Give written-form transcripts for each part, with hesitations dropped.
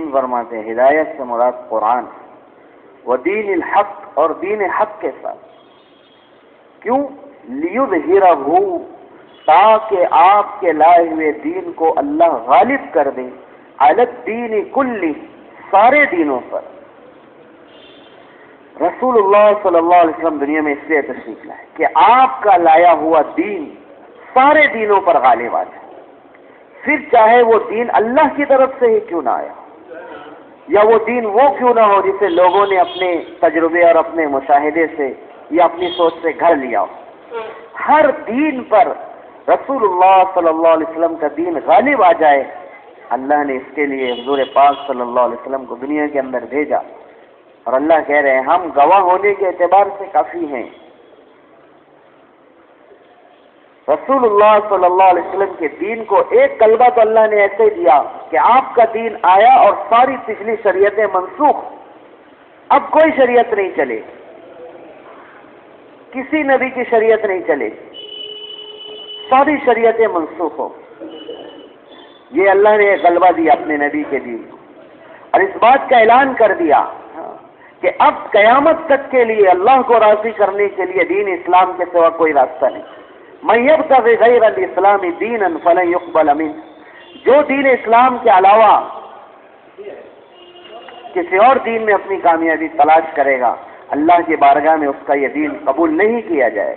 مفسرین فرماتے ہیں ہدایت سے مراد قرآن و دین الحق، اور دین حق کے ساتھ. کیوں؟ لیظہرہ، تاکہ آپ کے لائے ہوئے دین کو اللہ غالب کر دے، علی الدین کلی، سارے دینوں پر. رسول اللہ صلی اللہ علیہ وسلم دنیا میں اس لیے تشریف لائے کہ آپ کا لایا ہوا دین سارے دینوں پر غالب آ جائے، پھر چاہے وہ دین اللہ کی طرف سے ہی کیوں نہ آیا، یا وہ دین وہ کیوں نہ ہو جسے لوگوں نے اپنے تجربے اور اپنے مشاہدے سے یا اپنی سوچ سے گھڑ لیا ہو. ہر دین پر رسول اللہ صلی اللہ علیہ وسلم کا دین غالب آ جائے. اللہ نے اس کے لیے حضور پاک صلی اللہ علیہ وسلم کو دنیا کے اندر بھیجا، اور اللہ کہہ رہے ہیں ہم گواہ ہونے کے اعتبار سے کافی ہیں. رسول اللہ صلی اللہ علیہ وسلم کے دین کو ایک کلمہ تو اللہ نے ایسے دیا کہ آپ کا دین آیا اور ساری پچھلی شریعتیں منسوخ، اب کوئی شریعت نہیں چلے، کسی نبی کی شریعت نہیں چلے، ساری شریعتیں منسوخ ہو. یہ اللہ نے غلبہ دیا اپنے نبی کے دین کو، اور اس بات کا اعلان کر دیا کہ اب قیامت تک کے لیے اللہ کو راضی کرنے کے لیے دین اسلام کے سوا کوئی راستہ نہیں. من یبتغی غیر الاسلام دینا فلن یقبل منہ، جو دین اسلام کے علاوہ کسی اور دین میں اپنی کامیابی تلاش کرے گا، اللہ کی بارگاہ میں اس کا یہ دین قبول نہیں کیا جائے.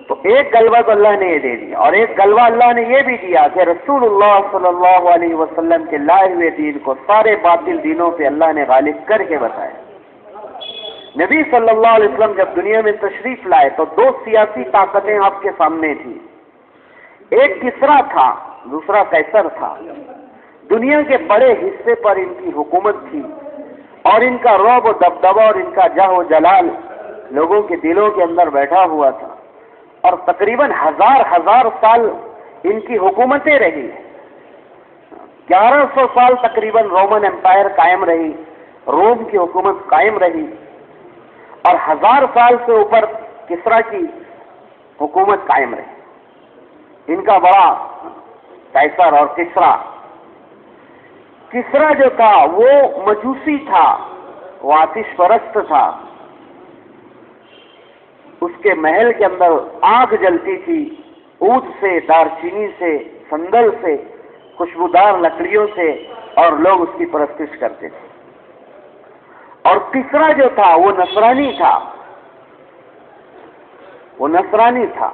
تو ایک غلبہ تو اللہ نے یہ دے دیا، اور ایک غلبہ اللہ نے یہ بھی دیا کہ رسول اللہ صلی اللہ علیہ وسلم کے لائے ہوئے دین کو سارے باطل دینوں پہ اللہ نے غالب کر کے بتایا. نبی صلی اللہ علیہ وسلم جب دنیا میں تشریف لائے تو دو سیاسی طاقتیں آپ کے سامنے تھیں، ایک کسریٰ تھا، دوسرا قیصر تھا. دنیا کے بڑے حصے پر ان کی حکومت تھی، اور ان کا رعب و دبدبہ اور ان کا جاہ و جلال لوگوں کے دلوں کے اندر بیٹھا ہوا تھا، اور تقریباً ہزار سال ان کی حکومتیں رہی. 1100 سال تقریباً رومن امپائر قائم رہی، روم کی حکومت قائم رہی، اور 1000 سال سے اوپر کسریٰ کی حکومت قائم رہی. ان کا بڑا قیصر اور کسریٰ جو تھا وہ مجوسی تھا، وہ آتش پرست تھا. اس کے محل کے اندر آگ جلتی تھی، عود سے، دار چینی سے، سندل سے، خوشبودار لکڑیوں سے، اور لوگ اس کی پرستش کرتے تھے. اور کسریٰ جو تھا وہ نصرانی تھا،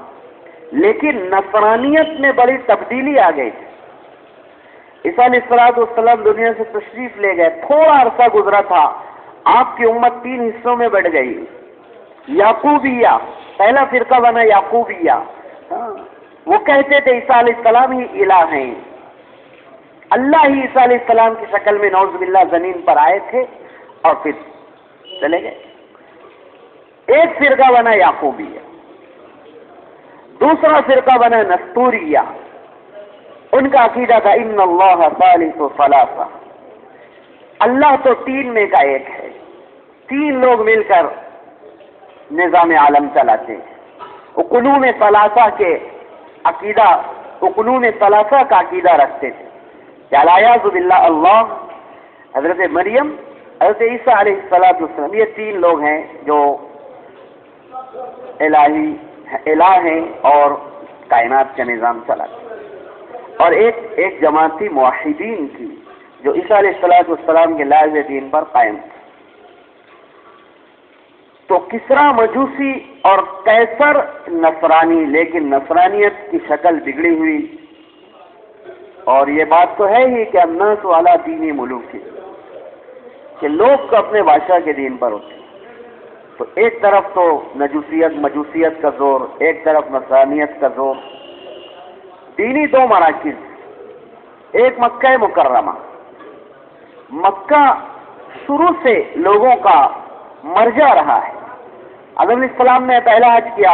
لیکن نصرانیت میں بڑی تبدیلی آ گئی تھی. عیسیٰ علیہ السلام دنیا سے تشریف لے گئے، تھوڑا عرصہ گزرا تھا، آپ کی امت 3 حصوں میں بٹ گئی. یعقوبیہ، پہلا فرقہ بنا یعقوبیہ، وہ کہتے تھے عیسیٰ علیہ السلام ہی الہ ہیں، اللہ ہی عیسیٰ علیہ السلام کی شکل میں نعوذ باللہ زمین پر آئے تھے اور پھر چلے گئے. ایک فرقہ بنا یعقوبیہ. دوسرا فرقہ بنا نستوریہ، ان کا عقیدہ تھا ان اللہ ثالث ثلاثہ، اللہ تو 3 میں کا ایک ہے، 3 لوگ مل کر نظام عالم چلاتے ہیں. قنون ثلاثہ کے عقیدہ، قنون ثلاثہ کا عقیدہ رکھتے تھے. العیاذ باللہ، اللہ، حضرت مریم، حضرت عیسیٰ علیہ السلام، یہ 3 لوگ ہیں جو الہ ہیں اور کائنات کا نظام چلاتے ہیں. اور ایک جماعت تھی موحدین کی جو عیسیٰ علیہ السلام کے لائے ہوئے دین پر قائم تھی. تو کسریٰ مجوسی اور قیصر نصرانی، لیکن نصرانیت کی شکل بگڑی ہوئی. اور یہ بات تو ہے ہی کہ الناس علی دین ملوک، کہ لوگ تو اپنے بادشاہ کے دین پر ہوتے ہیں. تو ایک طرف تو مجوسیت کا زور، ایک طرف نصرانیت کا زور. دینی 2 مراکز، ایک مکہ مکرمہ. مکہ شروع سے لوگوں کا مرجع رہا ہے. آدم علیہ السلام نے پہلا حج کیا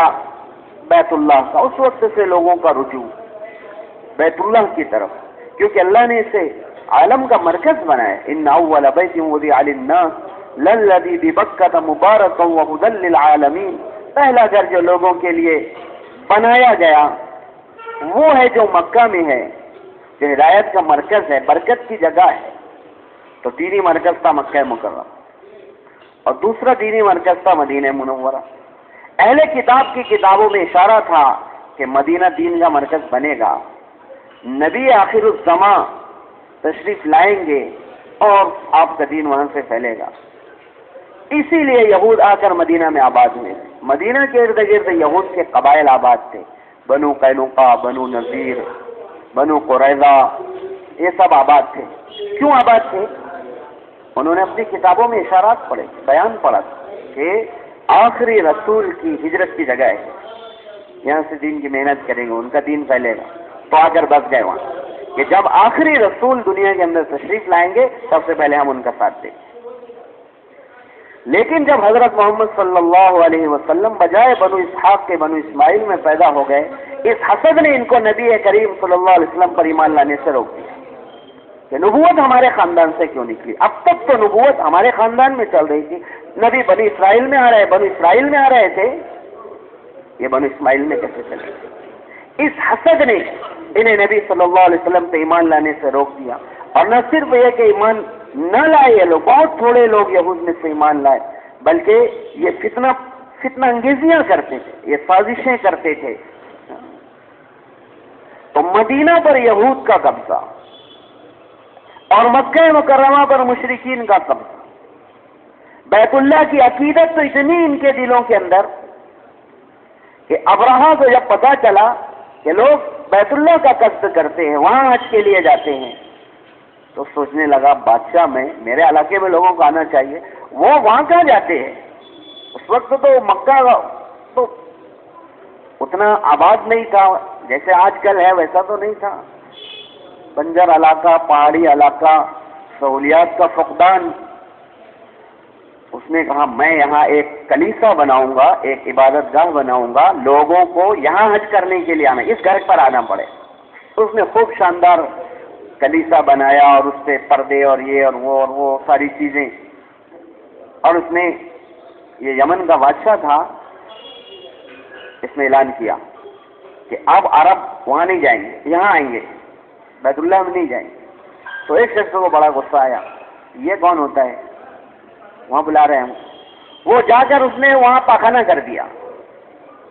بیت اللہ کا، اس وقت سے لوگوں کا رجوع بیت اللہ کی طرف، کیونکہ اللہ نے اسے عالم کا مرکز بنایا. ان اول بیت وضع للناس للذی ببکۃ مبارکا وہدی للعالمین، پہلا گھر جو لوگوں کے لیے بنایا گیا وہ ہے جو مکہ میں ہے. جو ہدایت کا مرکز ہے، برکت کی جگہ ہے، تو دینی مرکز تھا مکہ مکرمہ، اور دوسرا دینی مرکز تھا مدینہ منورہ۔ اہل کتاب کی کتابوں میں اشارہ تھا کہ مدینہ دین کا مرکز بنے گا، نبی آخر الزماں تشریف لائیں گے اور آپ کا دین وہاں سے پھیلے گا۔ اسی لیے یہود آ کر مدینہ میں آباد ہوئے۔ مدینہ کے ارد گرد یہود کے قبائل آباد تھے، بنو قینقاع، بنو نذیر، بنو قریظہ، یہ سب آباد تھے۔ کیوں آباد تھے؟ انہوں نے اپنی کتابوں میں اشارات پڑھے، بیان پڑھا کہ آخری رسول کی ہجرت کی جگہ ہے، یہاں سے دین کی محنت کریں گے، ان کا دین پھیلے گا، تو آ کر بس گئے وہاں کہ جب آخری رسول دنیا کے اندر تشریف لائیں گے سب سے پہلے ہم ان کا ساتھ دیں گے۔ لیکن جب حضرت محمد صلی اللہ علیہ وسلم بجائے بنو اسحاق کے بنو اسماعیل میں پیدا ہو گئے، اس حسد نے ان کو نبی کریم صلی اللہ علیہ وسلم پر ایمان لانے سے روک دیا کہ نبوت ہمارے خاندان سے کیوں نکلی؟ اب تک تو نبوت ہمارے خاندان میں چل رہی تھی، نبی بنی اسرائیل میں آ رہے، بنو اسرائیل میں آ رہے تھے، یہ بنو اسماعیل میں کیسے چلے؟ اس حسد نے انہیں نبی صلی اللہ علیہ وسلم پہ ایمان لانے سے روک دیا۔ اور نہ صرف یہ کہ ایمان نہ لائے یہ لوگ، بہت تھوڑے لوگ یہود میں سے ایمان لائے، بلکہ یہ فتنہ انگیزیاں کرتے تھے، یہ سازشیں کرتے تھے۔ تو مدینہ پر یہود کا قبضہ اور مکہ مکرمہ پر مشرکین کا قبضہ، بیت اللہ کی عقیدت تو اتنی ان کے دلوں کے اندر کہ ابرہہ کو جب پتا چلا کہ لوگ بیت اللہ کا قصد کرتے ہیں، وہاں حج کے لیے جاتے ہیں، تو سوچنے لگا بادشاہ میں میرے علاقے میں لوگوں کو آنا چاہیے، وہ وہاں کہاں جاتے ہیں؟ اس وقت تو مکہ تو اتنا آباد نہیں تھا جیسے آج کل ہے، ویسا تو نہیں تھا، بنجر علاقہ، پہاڑی علاقہ، سہولیات کا فقدان۔ اس نے کہا میں یہاں ایک کلیسا بناؤں گا، ایک عبادت گاہ بناؤں گا، لوگوں کو یہاں حج کرنے کے لیے آنا، اس گھر پر آنا پڑے۔ اس نے خوب شاندار کلیسا بنایا اور اس پہ پردے اور یہ اور وہ ساری چیزیں، اور اس نے، یہ یمن کا بادشاہ تھا، اس نے اعلان کیا کہ اب عرب وہاں نہیں جائیں گے، یہاں آئیں گے، بیت اللہ میں نہیں جائیں گے۔ تو ایک شخص کو بڑا غصہ آیا، یہ کون ہوتا ہے، وہاں بلا رہے ہیں؟ وہ جا کر اس نے وہاں پاخانہ کر دیا،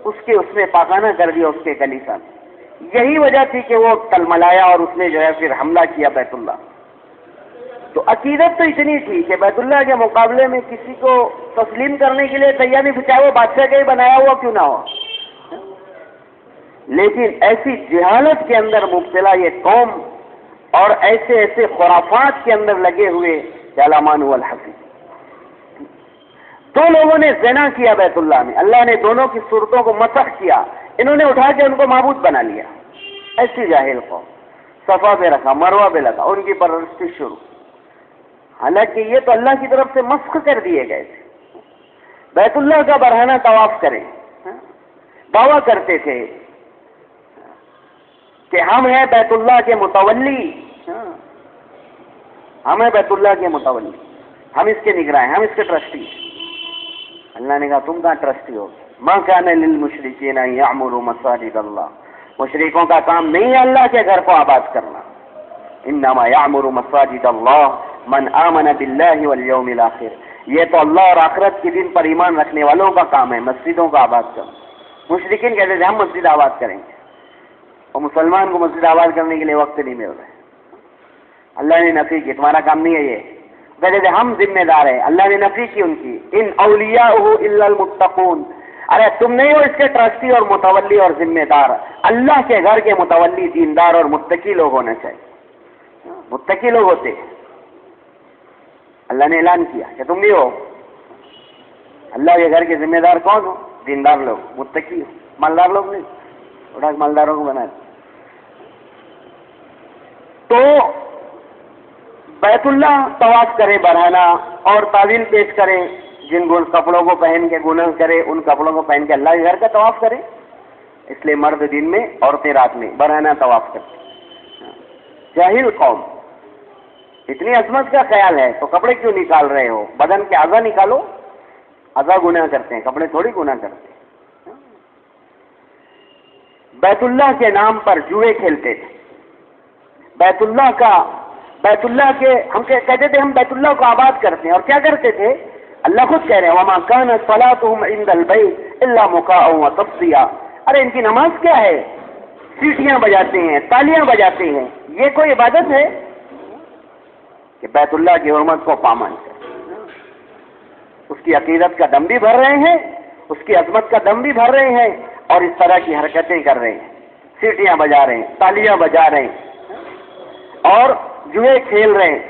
اس نے پاخانہ کر دیا اس کے کلیسا میں۔ یہی وجہ تھی کہ وہ تلملایا اور اس نے جو ہے پھر حملہ کیا بیت اللہ۔ تو عقیدت تو اتنی تھی کہ بیت اللہ کے مقابلے میں کسی کو تسلیم کرنے کے لیے تیار نہیں تھی، چاہے وہ بادشاہ کا ہی بنایا ہوا کیوں نہ ہو۔ لیکن ایسی جہالت کے اندر مبتلا یہ قوم اور ایسے خرافات کے اندر لگے ہوئے کہ علامان والحفیظ، دو لوگوں نے زنا کیا بیت اللہ میں، اللہ نے دونوں کی صورتوں کو مسخ کیا، انہوں نے اٹھا کے ان کو معبود بنا لیا۔ ایسی جاہل قوم، صفا پہ رکھا، مروہ پہ لگا، ان کی پرورشی شروع، حالانکہ یہ تو اللہ کی طرف سے مسخ کر دیے گئے تھے۔ بیت اللہ کا برہنہ طواف کریں، دعویٰ کرتے تھے کہ ہم ہیں بیت اللہ کے متولی، ہم ہیں بیت اللہ کے متولی، ہم اس کے نگراں ہیں، ہم اس کے ٹرسٹی ہیں۔ اللہ نے کہا تم کہاں ٹرسٹی ہو؟ ما کان للمشرکین ان یعمروا مساجد اللہ، مشرکوں کا کام نہیں ہے اللہ کے گھر کو آباد کرنا، انما یعمر مساجد اللہ من آمن باللہ والیوم الاخر، یہ تو اللہ اور آخرت کے دن پر ایمان رکھنے والوں کا کام ہے مسجدوں کا آباد کرنا۔ مشرکین کہتے تھے ہم مسجد آباد کریں گے، اور مسلمان کو مسجد آباد کرنے کے لیے وقت نہیں مل رہا ہے۔ اللہ نے نفی کی، تمہارا کام نہیں ہے یہ، کہتے تھے ہم ذمہ دار ہیں، اللہ نے نفی کی ان کی، ان اولیاءہ الا المتقون، ارے تم نہیں ہو اس کے ٹرسٹی اور متولی اور ذمہ دار، اللہ کے گھر کے متولی دیندار اور متقی لوگ ہونا چاہیے، متقی لوگ ہوتے ہیں۔ اللہ نے اعلان کیا کہ تم بھی ہو، اللہ کے گھر کے ذمہ دار کون ہو؟ دیندار لوگ، متقی ہو، مالدار لوگ نہیں، اٹھا کے مالداروں کو بنا دیا۔ تو بیت اللہ طواف کرے برہنہ اور تعویل پیش کرے، جن کپڑوں کو پہن کے گناہ کرے ان کپڑوں کو پہن کے اللہ کے گھر کا طواف کرے، اس لیے مرد دن میں عورتیں رات میں برہنہ طواف کرتے۔ جاہل قوم، اتنی عظمت کا خیال ہے تو کپڑے کیوں نکال رہے ہو؟ بدن کے اعضاء نکالو، اعضاء گناہ کرتے ہیں، کپڑے تھوڑی گناہ کرتے ہیں۔ بیت اللہ کے نام پر جوئے کھیلتے تھے، بیت اللہ کے ہم کہتے تھے ہم بیت اللہ کو آباد کرتے ہیں، اور کیا کرتے تھے؟ اللہ خود کہہ رہے ہیں وَمَا كَانَتْ صَلَاتُهُمْ عِنْدَ الْبَيْتِ إِلَّا مُكَاءً وَتَصْدِيًا۔ ارے ان کی نماز کیا ہے؟ سیٹیاں بجاتے ہیں، تالیاں بجاتے ہیں، یہ کوئی عبادت ہے کہ بیت اللہ کی حرمت کو پامال کریں؟ اس کی عقیدت کا دم بھی بھر رہے ہیں، اس کی عظمت کا دم بھی بھر رہے ہیں، اور اس طرح کی حرکتیں کر رہے ہیں، سیٹیاں بجا رہے ہیں، تالیاں بجا رہے ہیں، اور جوئے کھیل رہے ہیں،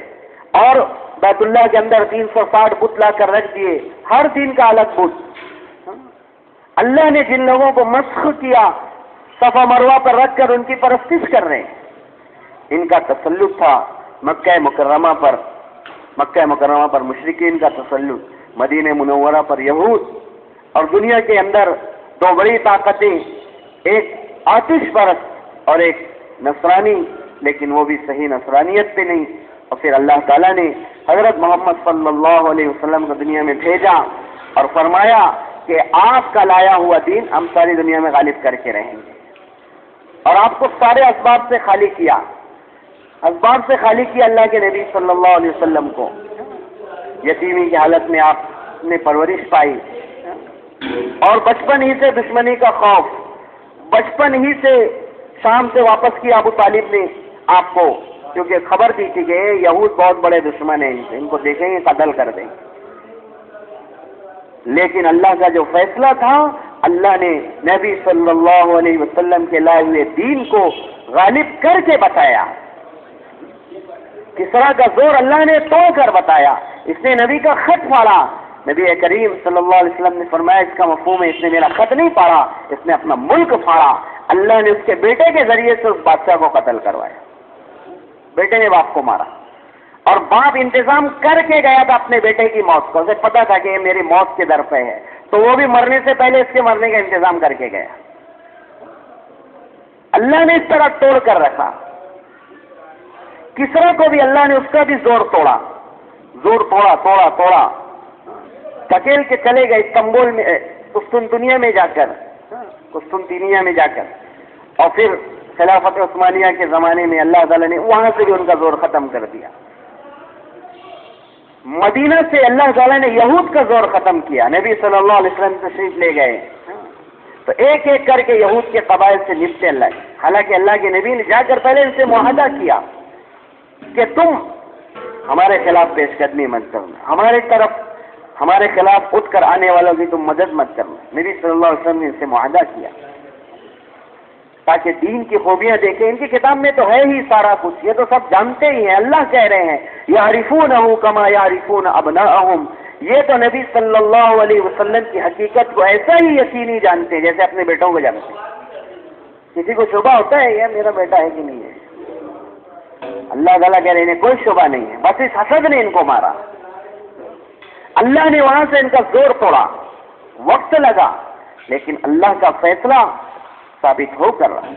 اور بیت اللہ کے اندر 360 بت لا کر رکھ دیے، ہر دین کا الگ بت۔ اللہ نے جن لوگوں کو مسخ کیا صفا مروہ پر رکھ کر ان کی پرستش کر رہے ہیں۔ ان کا تسلط تھا مکہ مکرمہ پر مشرکین کا تسلط، مدینہ منورہ پر یہود، اور دنیا کے اندر دو بڑی طاقتیں، ایک آتش پرست اور ایک نصرانی، لیکن وہ بھی صحیح نصرانیت پہ نہیں۔ اور پھر اللہ تعالیٰ نے حضرت محمد صلی اللہ علیہ وسلم کو دنیا میں بھیجا اور فرمایا کہ آپ کا لایا ہوا دین ہم ساری دنیا میں غالب کر کے رہیں گے، اور آپ کو سارے اسباب سے خالی کیا، اللہ کے نبی صلی اللہ علیہ وسلم کو۔ یتیمی کی حالت میں آپ نے پرورش پائی، اور بچپن ہی سے دشمنی کا خوف، بچپن ہی سے شام سے واپس کیا ابو طالب نے آپ کو، کیونکہ خبر دی تھی کہ یہود بہت بڑے دشمن ہیں، ان کو دیکھیں گے قتل کر دیں گے۔ لیکن اللہ کا جو فیصلہ تھا، اللہ نے نبی صلی اللہ علیہ وسلم کے لائے ہوئے دین کو غالب کر کے بتایا۔ کسرا کا زور اللہ نے توڑ کر بتایا، اس نے نبی کا خط پھاڑا۔ نبی کریم صلی اللہ علیہ وسلم نے فرمایا اس کا مفہوم ہے اس نے میرا خط نہیں پھاڑا، اس نے اپنا ملک پھاڑا۔ اللہ نے اس کے بیٹے کے ذریعے سے اس بادشاہ کو قتل کروایا، بیٹے نے باپ کو مارا، اور باپ انتظام کر کے گیا تھا اپنے بیٹے کی موت کو، اسے پتا تھا کہ یہ میری موت کے در پہ ہے، تو وہ بھی مرنے سے پہلے اس کے مرنے کا انتظام کر کے گیا۔ اللہ نے اس طرح توڑ کر رکھا۔ کسرا کو بھی اللہ نے اس کا بھی زور توڑا، دھکیل کے چلے گئے استنبول میں، قسطنطنیہ میں جا کر، اور پھر خلافت عثمانیہ کے زمانے میں اللہ تعالیٰ نے وہاں سے بھی ان کا زور ختم کر دیا۔ مدینہ سے اللہ تعالیٰ نے یہود کا زور ختم کیا، نبی صلی اللہ علیہ وسلم تشریف لے گئے تو ایک ایک کر کے یہود کے قبائل سے نپٹے اللہ۔ حالانکہ اللہ کے نبی نے جا کر پہلے ان سے معاہدہ کیا کہ تم ہمارے خلاف پیش قدمی مت کرنا، ہمارے خلاف اٹھ کر آنے والوں کی تم مدد مت کرنا۔ نبی صلی اللہ علیہ وسلم نے ان سے معاہدہ کیا تاکہ دین کی خوبیاں دیکھیں۔ ان کی کتاب میں تو ہے ہی سارا کچھ، یہ تو سب جانتے ہی ہیں۔ اللہ کہہ رہے ہیں یعرفونہ کما یعرفون ابناءہم، یہ تو نبی صلی اللہ علیہ وسلم کی حقیقت کو ایسا ہی یقینی جانتے ہیں جیسے اپنے بیٹوں کو جانتے ہیں۔ کسی کو شبہ ہوتا ہے یہ میرا بیٹا ہے کہ نہیں ہے؟ اللہ تعالیٰ کہہ رہے ہیں کوئی شبہ نہیں ہے، بس اس حسد نے ان کو مارا۔ اللہ نے وہاں سے ان کا زور توڑا، وقت لگا، لیکن اللہ کا فیصلہ ثابت ہو کر رہا۔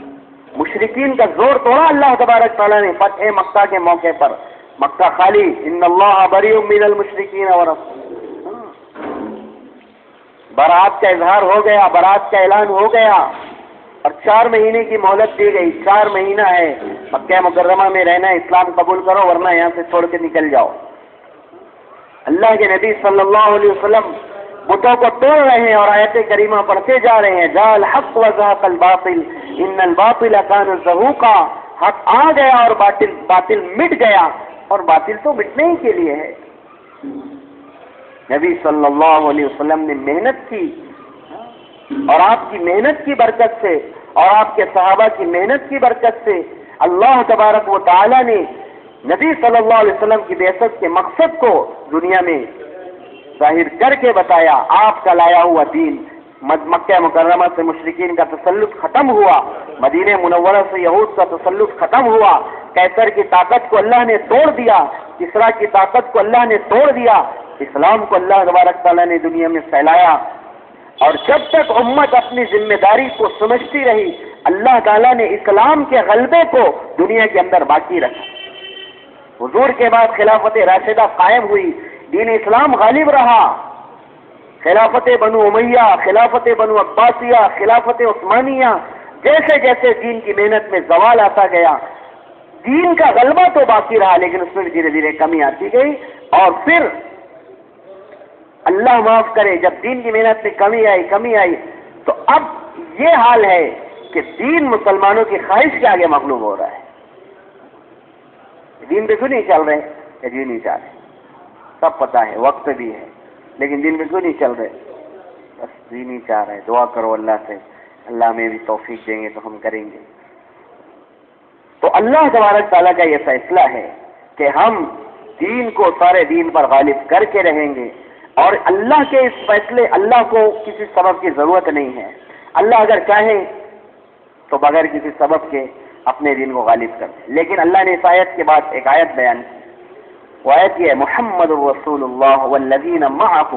مشرکین کا زور توڑا اللہ تبارک تعالیٰ نے فتح مکہ کے موقع پر، مکہ خالی، ان اللہ بریء من المشرکین ورسولہ، برات کا اظہار ہو گیا، برات کا اعلان ہو گیا، اور 4 مہینے کی مہلت دی گئی۔ 4 مہینہ ہے مکہ مکرمہ میں رہنا، اسلام قبول کرو ورنہ یہاں سے چھوڑ کے نکل جاؤ۔ اللہ کے نبی صلی اللہ علیہ وسلم بتوں کو توڑ رہے ہیں اور آیت کریمہ پڑھتے جا رہے ہیں، جاء الحق وزهق الباطل ان الباطل كان زهوقا، حق آ گیا اور باطل مٹ گیا، اور باطل تو مٹنے ہی کے لیے ہے۔ نبی صلی اللہ علیہ وسلم نے محنت کی، اور آپ کی محنت کی برکت سے اور آپ کے صحابہ کی محنت کی برکت سے اللہ تبارک و تعالی نے نبی صلی اللہ علیہ وسلم کی بعثت کے مقصد کو دنیا میں ظاہر کر کے بتایا۔ آپ کا لایا ہوا دین، مکہ مکرمہ سے مشرکین کا تسلط ختم ہوا، مدینہ منورہ سے یہود کا تسلط ختم ہوا، قیصر کی طاقت کو اللہ نے توڑ دیا، کسرا کی طاقت کو اللہ نے توڑ دیا، اسلام کو اللہ تبارک تعالیٰ نے دنیا میں پھیلایا۔ اور جب تک امت اپنی ذمہ داری کو سمجھتی رہی، اللہ تعالیٰ نے اسلام کے غلبے کو دنیا کے اندر باقی رکھا۔ حضور کے بعد خلافت راشدہ قائم ہوئی، دین اسلام غالب رہا۔ خلافت بنو امیہ، خلافت بنو عباسیہ، خلافت عثمانیہ، جیسے جیسے دین کی محنت میں زوال آتا گیا، دین کا غلبہ تو باقی رہا لیکن اس میں بھی دھیرے دھیرے کمی آتی گئی، اور پھر اللہ معاف کرے جب دین کی محنت میں کمی آئی تو اب یہ حال ہے کہ دین مسلمانوں کی خواہش کے آگے مغلوب ہو رہا ہے۔ دین پہ کیوں نہیں چل رہے؟ کہ دین نہیں چاہ رہے، سب پتا ہے، وقت بھی ہے، لیکن دین پہ کیوں نہیں چل رہے؟ بس دین ہی چاہ رہے۔ دعا کرو اللہ سے، اللہ ہمیں بھی توفیق دیں گے تو ہم کریں گے۔ تو اللہ تبارک تعالیٰ کا یہ فیصلہ ہے کہ ہم دین کو سارے دین پر غالب کر کے رہیں گے، اور اللہ کے اس فیصلے، اللہ کو کسی سبب کی ضرورت نہیں ہے۔ اللہ اگر چاہے تو بغیر کسی سبب کے اپنے دین کو غالب کر دے، لیکن اللہ نے اس آیت کے بعد ایک آیت بیان کی، وہ آیت یہ ہے محمد رسول اللہ والذین معہ،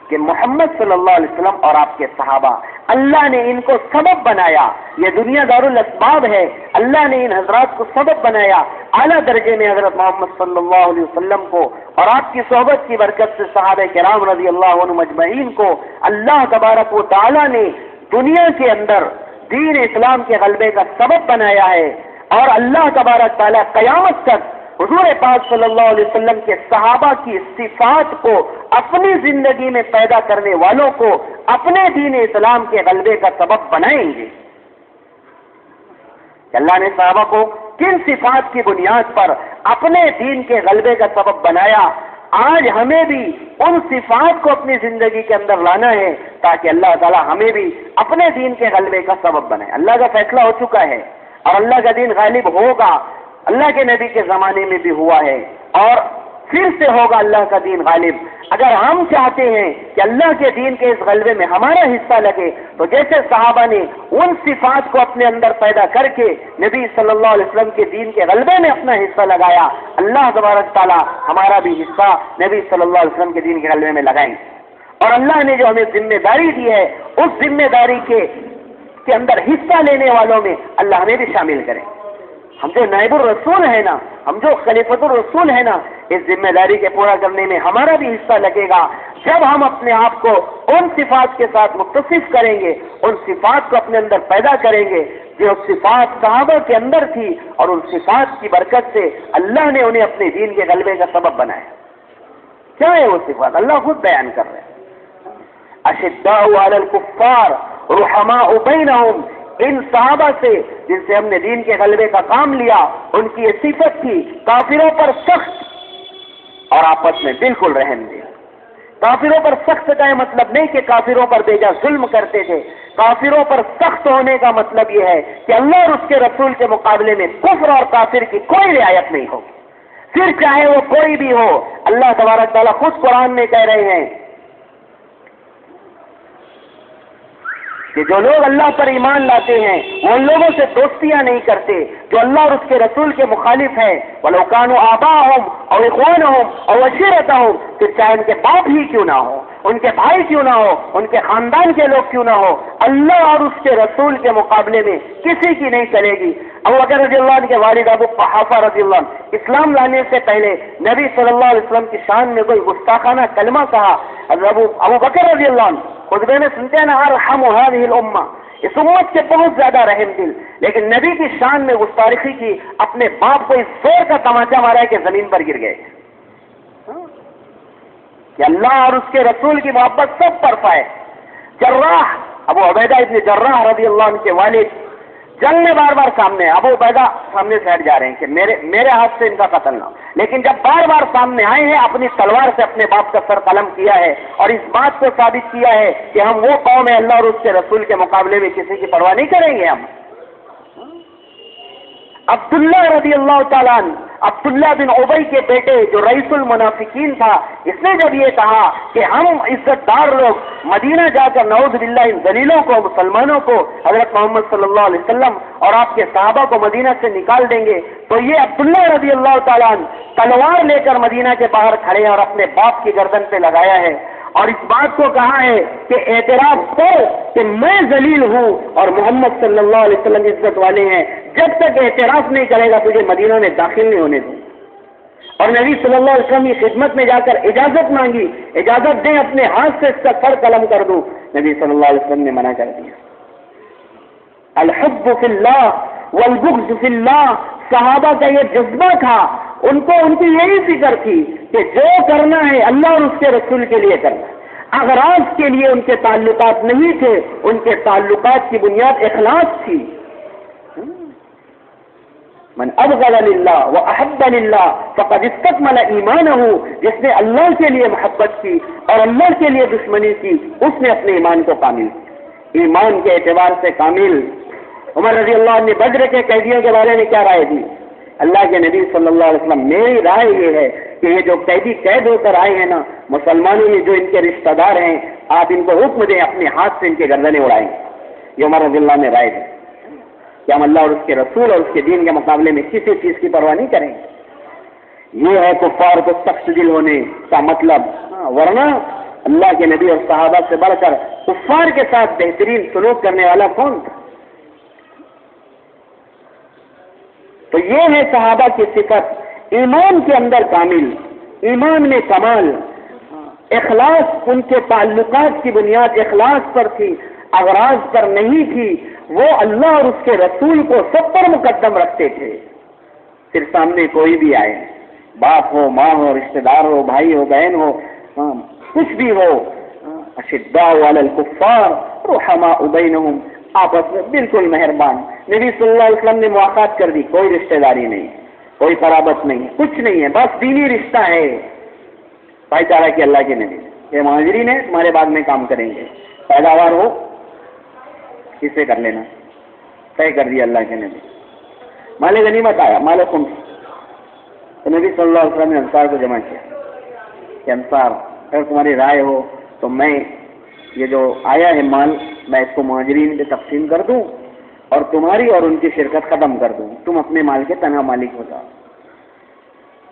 کہ محمد صلی اللہ علیہ وسلم اور آپ کے صحابہ، اللہ نے ان کو سبب بنایا۔ یہ دنیا دار الاسباب ہے، اللہ نے ان حضرات کو سبب بنایا۔ اعلیٰ درجے میں حضرت محمد صلی اللہ علیہ وسلم کو اور آپ کی صحبت کی برکت سے صحابہ کرام رضی اللہ عنہم اجمعین کو اللہ تبارک و تعالیٰ نے دنیا کے اندر دین اسلام کے غلبے کا سبب بنایا ہے، اور اللہ تبارک تعالیٰ قیامت تک حضور پاک صلی اللہ علیہ وسلم کے صحابہ کی صفات کو اپنی زندگی میں پیدا کرنے والوں کو اپنے دین اسلام کے غلبے کا سبب بنائیں گے۔ کہ اللہ نے صحابہ کو کن صفات کی بنیاد پر اپنے دین کے غلبے کا سبب بنایا، آج ہمیں بھی ان صفات کو اپنی زندگی کے اندر لانا ہے تاکہ اللہ تعالیٰ ہمیں بھی اپنے دین کے غلبے کا سبب بنائے۔ اللہ کا فیصلہ ہو چکا ہے اور اللہ کا دین غالب ہوگا، اللہ کے نبی کے زمانے میں بھی ہوا ہے اور پھر سے ہوگا اللہ کا دین غالب۔ اگر ہم چاہتے ہیں کہ اللہ کے دین کے اس غلبے میں ہمارا حصہ لگے تو جیسے صحابہ نے ان صفات کو اپنے اندر پیدا کر کے نبی صلی اللہ علیہ وسلم کے دین کے غلبے میں اپنا حصہ لگایا، اللہ تبارک تعالیٰ ہمارا بھی حصہ نبی صلی اللہ علیہ وسلم کے دین کے غلبے میں لگائیں۔ اور اللہ نے جو ہمیں ذمہ داری دی ہے اس ذمہ داری کے اندر حصہ لینے والوں میں اللہ ہمیں بھی شامل کریں۔ ہم جو نائب الرسول ہیں نا، ہم جو خلیفۃ الرسول ہیں نا، اس ذمہ داری کے پورا کرنے میں ہمارا بھی حصہ لگے گا۔ جب ہم اپنے آپ کو ان صفات کے ساتھ متصف کریں گے، ان صفات کو اپنے اندر پیدا کریں گے جو صفات صحابہ کے اندر تھی، اور ان صفات کی برکت سے اللہ نے انہیں اپنے دین کے غلبے کا سبب بنایا۔ کیا ہے وہ صفات؟ اللہ خود بیان کر رہے ہیں، اشداء علی الکفار رحماء بینہم، ان صحابہ سے جن سے ہم نے دین کے غلبے کا کام لیا، ان کی یہ صفت تھی کافروں پر سخت اور آپس میں بالکل رحم دل۔ کافروں پر سخت کا یہ مطلب نہیں کہ کافروں پر بیجا ظلم کرتے تھے، کافروں پر سخت ہونے کا مطلب یہ ہے کہ اللہ اور اس کے رسول کے مقابلے میں کفر اور کافر کی کوئی رعایت نہیں ہوگی، پھر چاہے وہ کوئی بھی ہو۔ اللہ تبارک تعالیٰ خود قرآن میں کہہ رہے ہیں کہ جو لوگ اللہ پر ایمان لاتے ہیں وہ ان لوگوں سے دوستیاں نہیں کرتے جو اللہ اور اس کے رسول کے مخالف ہیں، وَلَوْ كَانُوا آبَاءَهُمْ أَوْ إِخْوَانَهُمْ أَوْ عَشِيرَتَهُمْ، پھر چاہے ان کے باپ ہی کیوں نہ ہو، ان کے بھائی کیوں نہ ہو، ان کے خاندان کے لوگ کیوں نہ ہو، اللہ اور اس کے رسول کے مقابلے میں کسی کی نہیں چلے گی۔ ابو بکر رضی اللہ عنہ کے والد ابو قحافہ رضی اللہ عنہ اسلام لانے سے پہلے نبی صلی اللہ علیہ وسلم کی شان میں کوئی گستاخانہ کلمہ کہا، ابو بکر رضی اللہ عنہ خطبے میں سنتے ہیں نا، ارحم هذه الامہ، اس امت کے بہت زیادہ رحم دل، لیکن نبی کی شان میں گستاخی کی، اپنے باپ کو اس زور کا تماچا مارا ہے کہ زمین پر گر گئے کہ اللہ اور اس کے رسول کی محبت سب پر پائے۔ جراح ابو عبیدہ ابن جراح رضی اللہ عنہ کے والد جنگ میں بار بار سامنے، ابو عبیدہ سامنے سے ہٹ جا رہے ہیں کہ میرے ہاتھ سے ان کا قتل نہ ہو، لیکن جب بار بار سامنے آئے ہیں اپنی تلوار سے اپنے باپ کا سر قلم کیا ہے اور اس بات کو ثابت کیا ہے کہ ہم وہ قوم ہیں اللہ اور اس کے رسول کے مقابلے میں کسی کی پرواہ نہیں کریں گے ہم۔ عبداللہ رضی اللہ تعالیٰ عنہ، عبداللہ بن ابی کے بیٹے جو رئیس المنافقین تھا، اس نے جب یہ کہا کہ ہم عزت دار لوگ مدینہ جا کر نعوذ باللہ ان ذلیلوں کو، مسلمانوں کو، حضرت محمد صلی اللہ علیہ وسلم اور آپ کے صحابہ کو مدینہ سے نکال دیں گے، تو یہ عبداللہ رضی اللہ تعالیٰ عنہ تلوار لے کر مدینہ کے باہر کھڑے ہیں اور اپنے باپ کی گردن پہ لگایا ہے اور اس بات کو کہا ہے کہ اعتراف کر کہ میں ذلیل ہوں اور محمد صلی اللہ علیہ وسلم عزت والے ہیں، جب تک اعتراف نہیں کرے گا تجھے مدینہ میں داخل نہیں ہونے دوں۔ اور نبی صلی اللہ علیہ وسلم کی خدمت میں جا کر اجازت مانگی، اجازت دیں اپنے ہاتھ سے اس کا سر قلم کر دوں، نبی صلی اللہ علیہ وسلم نے منع کر دیا۔ الحب فی اللہ والبغض فی اللہ، صحابہ کا یہ جذبہ تھا، ان کو ان کی یہی فکر تھی کہ جو کرنا ہے اللہ اور اس کے رسول کے لیے کرنا۔ اغراض کے لیے ان کے تعلقات نہیں تھے، ان کے تعلقات کی بنیاد اخلاص تھی۔ من ابغض للہ واحب للہ فقد استکمل ایمانہ، جس نے اللہ کے لیے محبت کی اور اللہ کے لیے دشمنی کی، اس نے اپنے ایمان کو کامل کیا۔ ایمان کے اعتبار سے کامل۔ عمر رضی اللہ عنہ نے بدر کے قیدیوں کے بارے میں کیا رائے دی؟ اللہ کے نبی صلی اللہ علیہ وسلم، میری رائے یہ ہے کہ یہ جو قیدی قید ہو کر آئے ہیں نا، مسلمانوں میں جو ان کے رشتہ دار ہیں، آپ ان کو حکم دیں اپنے ہاتھ سے ان کے گردنیں اڑائیں۔ یہ عمر رضی اللہ نے رائے دی کہ ہم اللہ اور اس کے رسول اور اس کے دین کے مقابلے میں کسی چیز کی پرواہ نہیں کریں۔ یہ ہے کفار کو سخت دل ہونے کا مطلب، ورنہ اللہ کے نبی اور صحابہ سے بڑھ کر کفار کے ساتھ بہترین سلوک کرنے والا کون تھا؟ تو یہ ہے صحابہ کی صفت، ایمان کے اندر کامل، ایمان میں کمال، اخلاص، ان کے تعلقات کی بنیاد اخلاص پر تھی، اغراض پر نہیں تھی۔ وہ اللہ اور اس کے رسول کو سب پر مقدم رکھتے تھے۔ پھر سامنے کوئی بھی آئے، باپ ہو، ماں ہو، رشتہ دار ہو، بھائی ہو، بہن ہو، کچھ بھی ہو، اشداء علی الکفار رحماء بینہم، آپس میں بالکل مہربان۔ نبی صلی اللہ علیہ وسلم نے مواقعات کر دی، کوئی رشتہ داری نہیں، کوئی قرابت نہیں، کچھ نہیں ہے، بس دینی رشتہ ہے۔ بھائی چارہ کی اللہ کے نبی، یہ مہاجرین ہیں، تمہارے بعد میں کام کریں گے، پیداوار ہو کس سے کر لینا، طے کر دیا اللہ کے نبی۔ مال غنیمت آیا، مال خمس، تو نبی صلی اللہ علیہ وسلم نے انصار کو جمع کیا کہ انصار، اگر تمہاری رائے ہو تو میں یہ جو آیا ہے مال، میں اس کو مہاجرین پہ تقسیم کر دوں اور تمہاری اور ان کی شرکت ختم کر دوں، تم اپنے مال کے تنہا مالک ہو جاؤ۔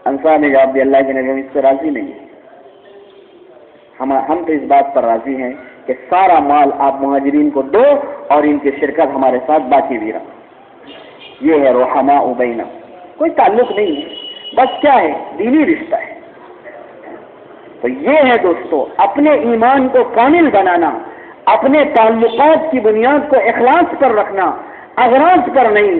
انصار نے جواب دیا، اللہ کے نبی ہم اس سے راضی نہیں ہیں، ہم تو اس بات پر راضی ہیں کہ سارا مال آپ مہاجرین کو دو اور ان کی شرکت ہمارے ساتھ باقی بھی رہا۔ یہ ہے رحماء بینہ، کوئی تعلق نہیں ہے، بس کیا ہے، دینی رشتہ ہے۔ تو یہ ہے دوستو، اپنے ایمان کو کامل بنانا، اپنے تعلقات کی بنیاد کو اخلاص پر رکھنا، اغراض پر نہیں،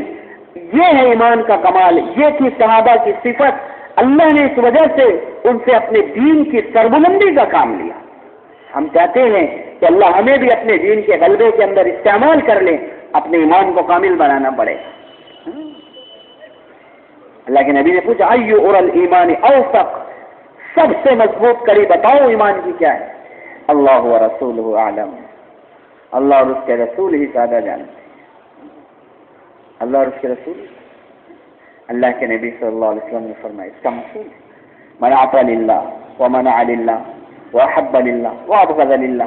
یہ ہے ایمان کا کمال۔ یہ تھی صحابہ کی صفت۔ اللہ نے اس وجہ سے ان سے اپنے دین کی سربلندی کا کام لیا۔ ہم چاہتے ہیں کہ اللہ ہمیں بھی اپنے دین کے غلبے کے اندر استعمال کر لیں، اپنے ایمان کو کامل بنانا پڑے۔ اللہ کے نبی نے پوچھا، ایو اور الایمان اوثق، سب سے مضبوط کڑی بتاؤ ایمان کی کیا ہے؟ اللہ و رسولہ اعلم، اللہ اور اس کے رسول ہی زیادہ جانتے ہیں۔ اللہ اور اس کے رسول، اللہ کے نبی صلی اللہ علیہ وسلم نے فرمایا اس کا مفہوم من اعطى للہ ومنع للہ واحب للہ وابغض للہ،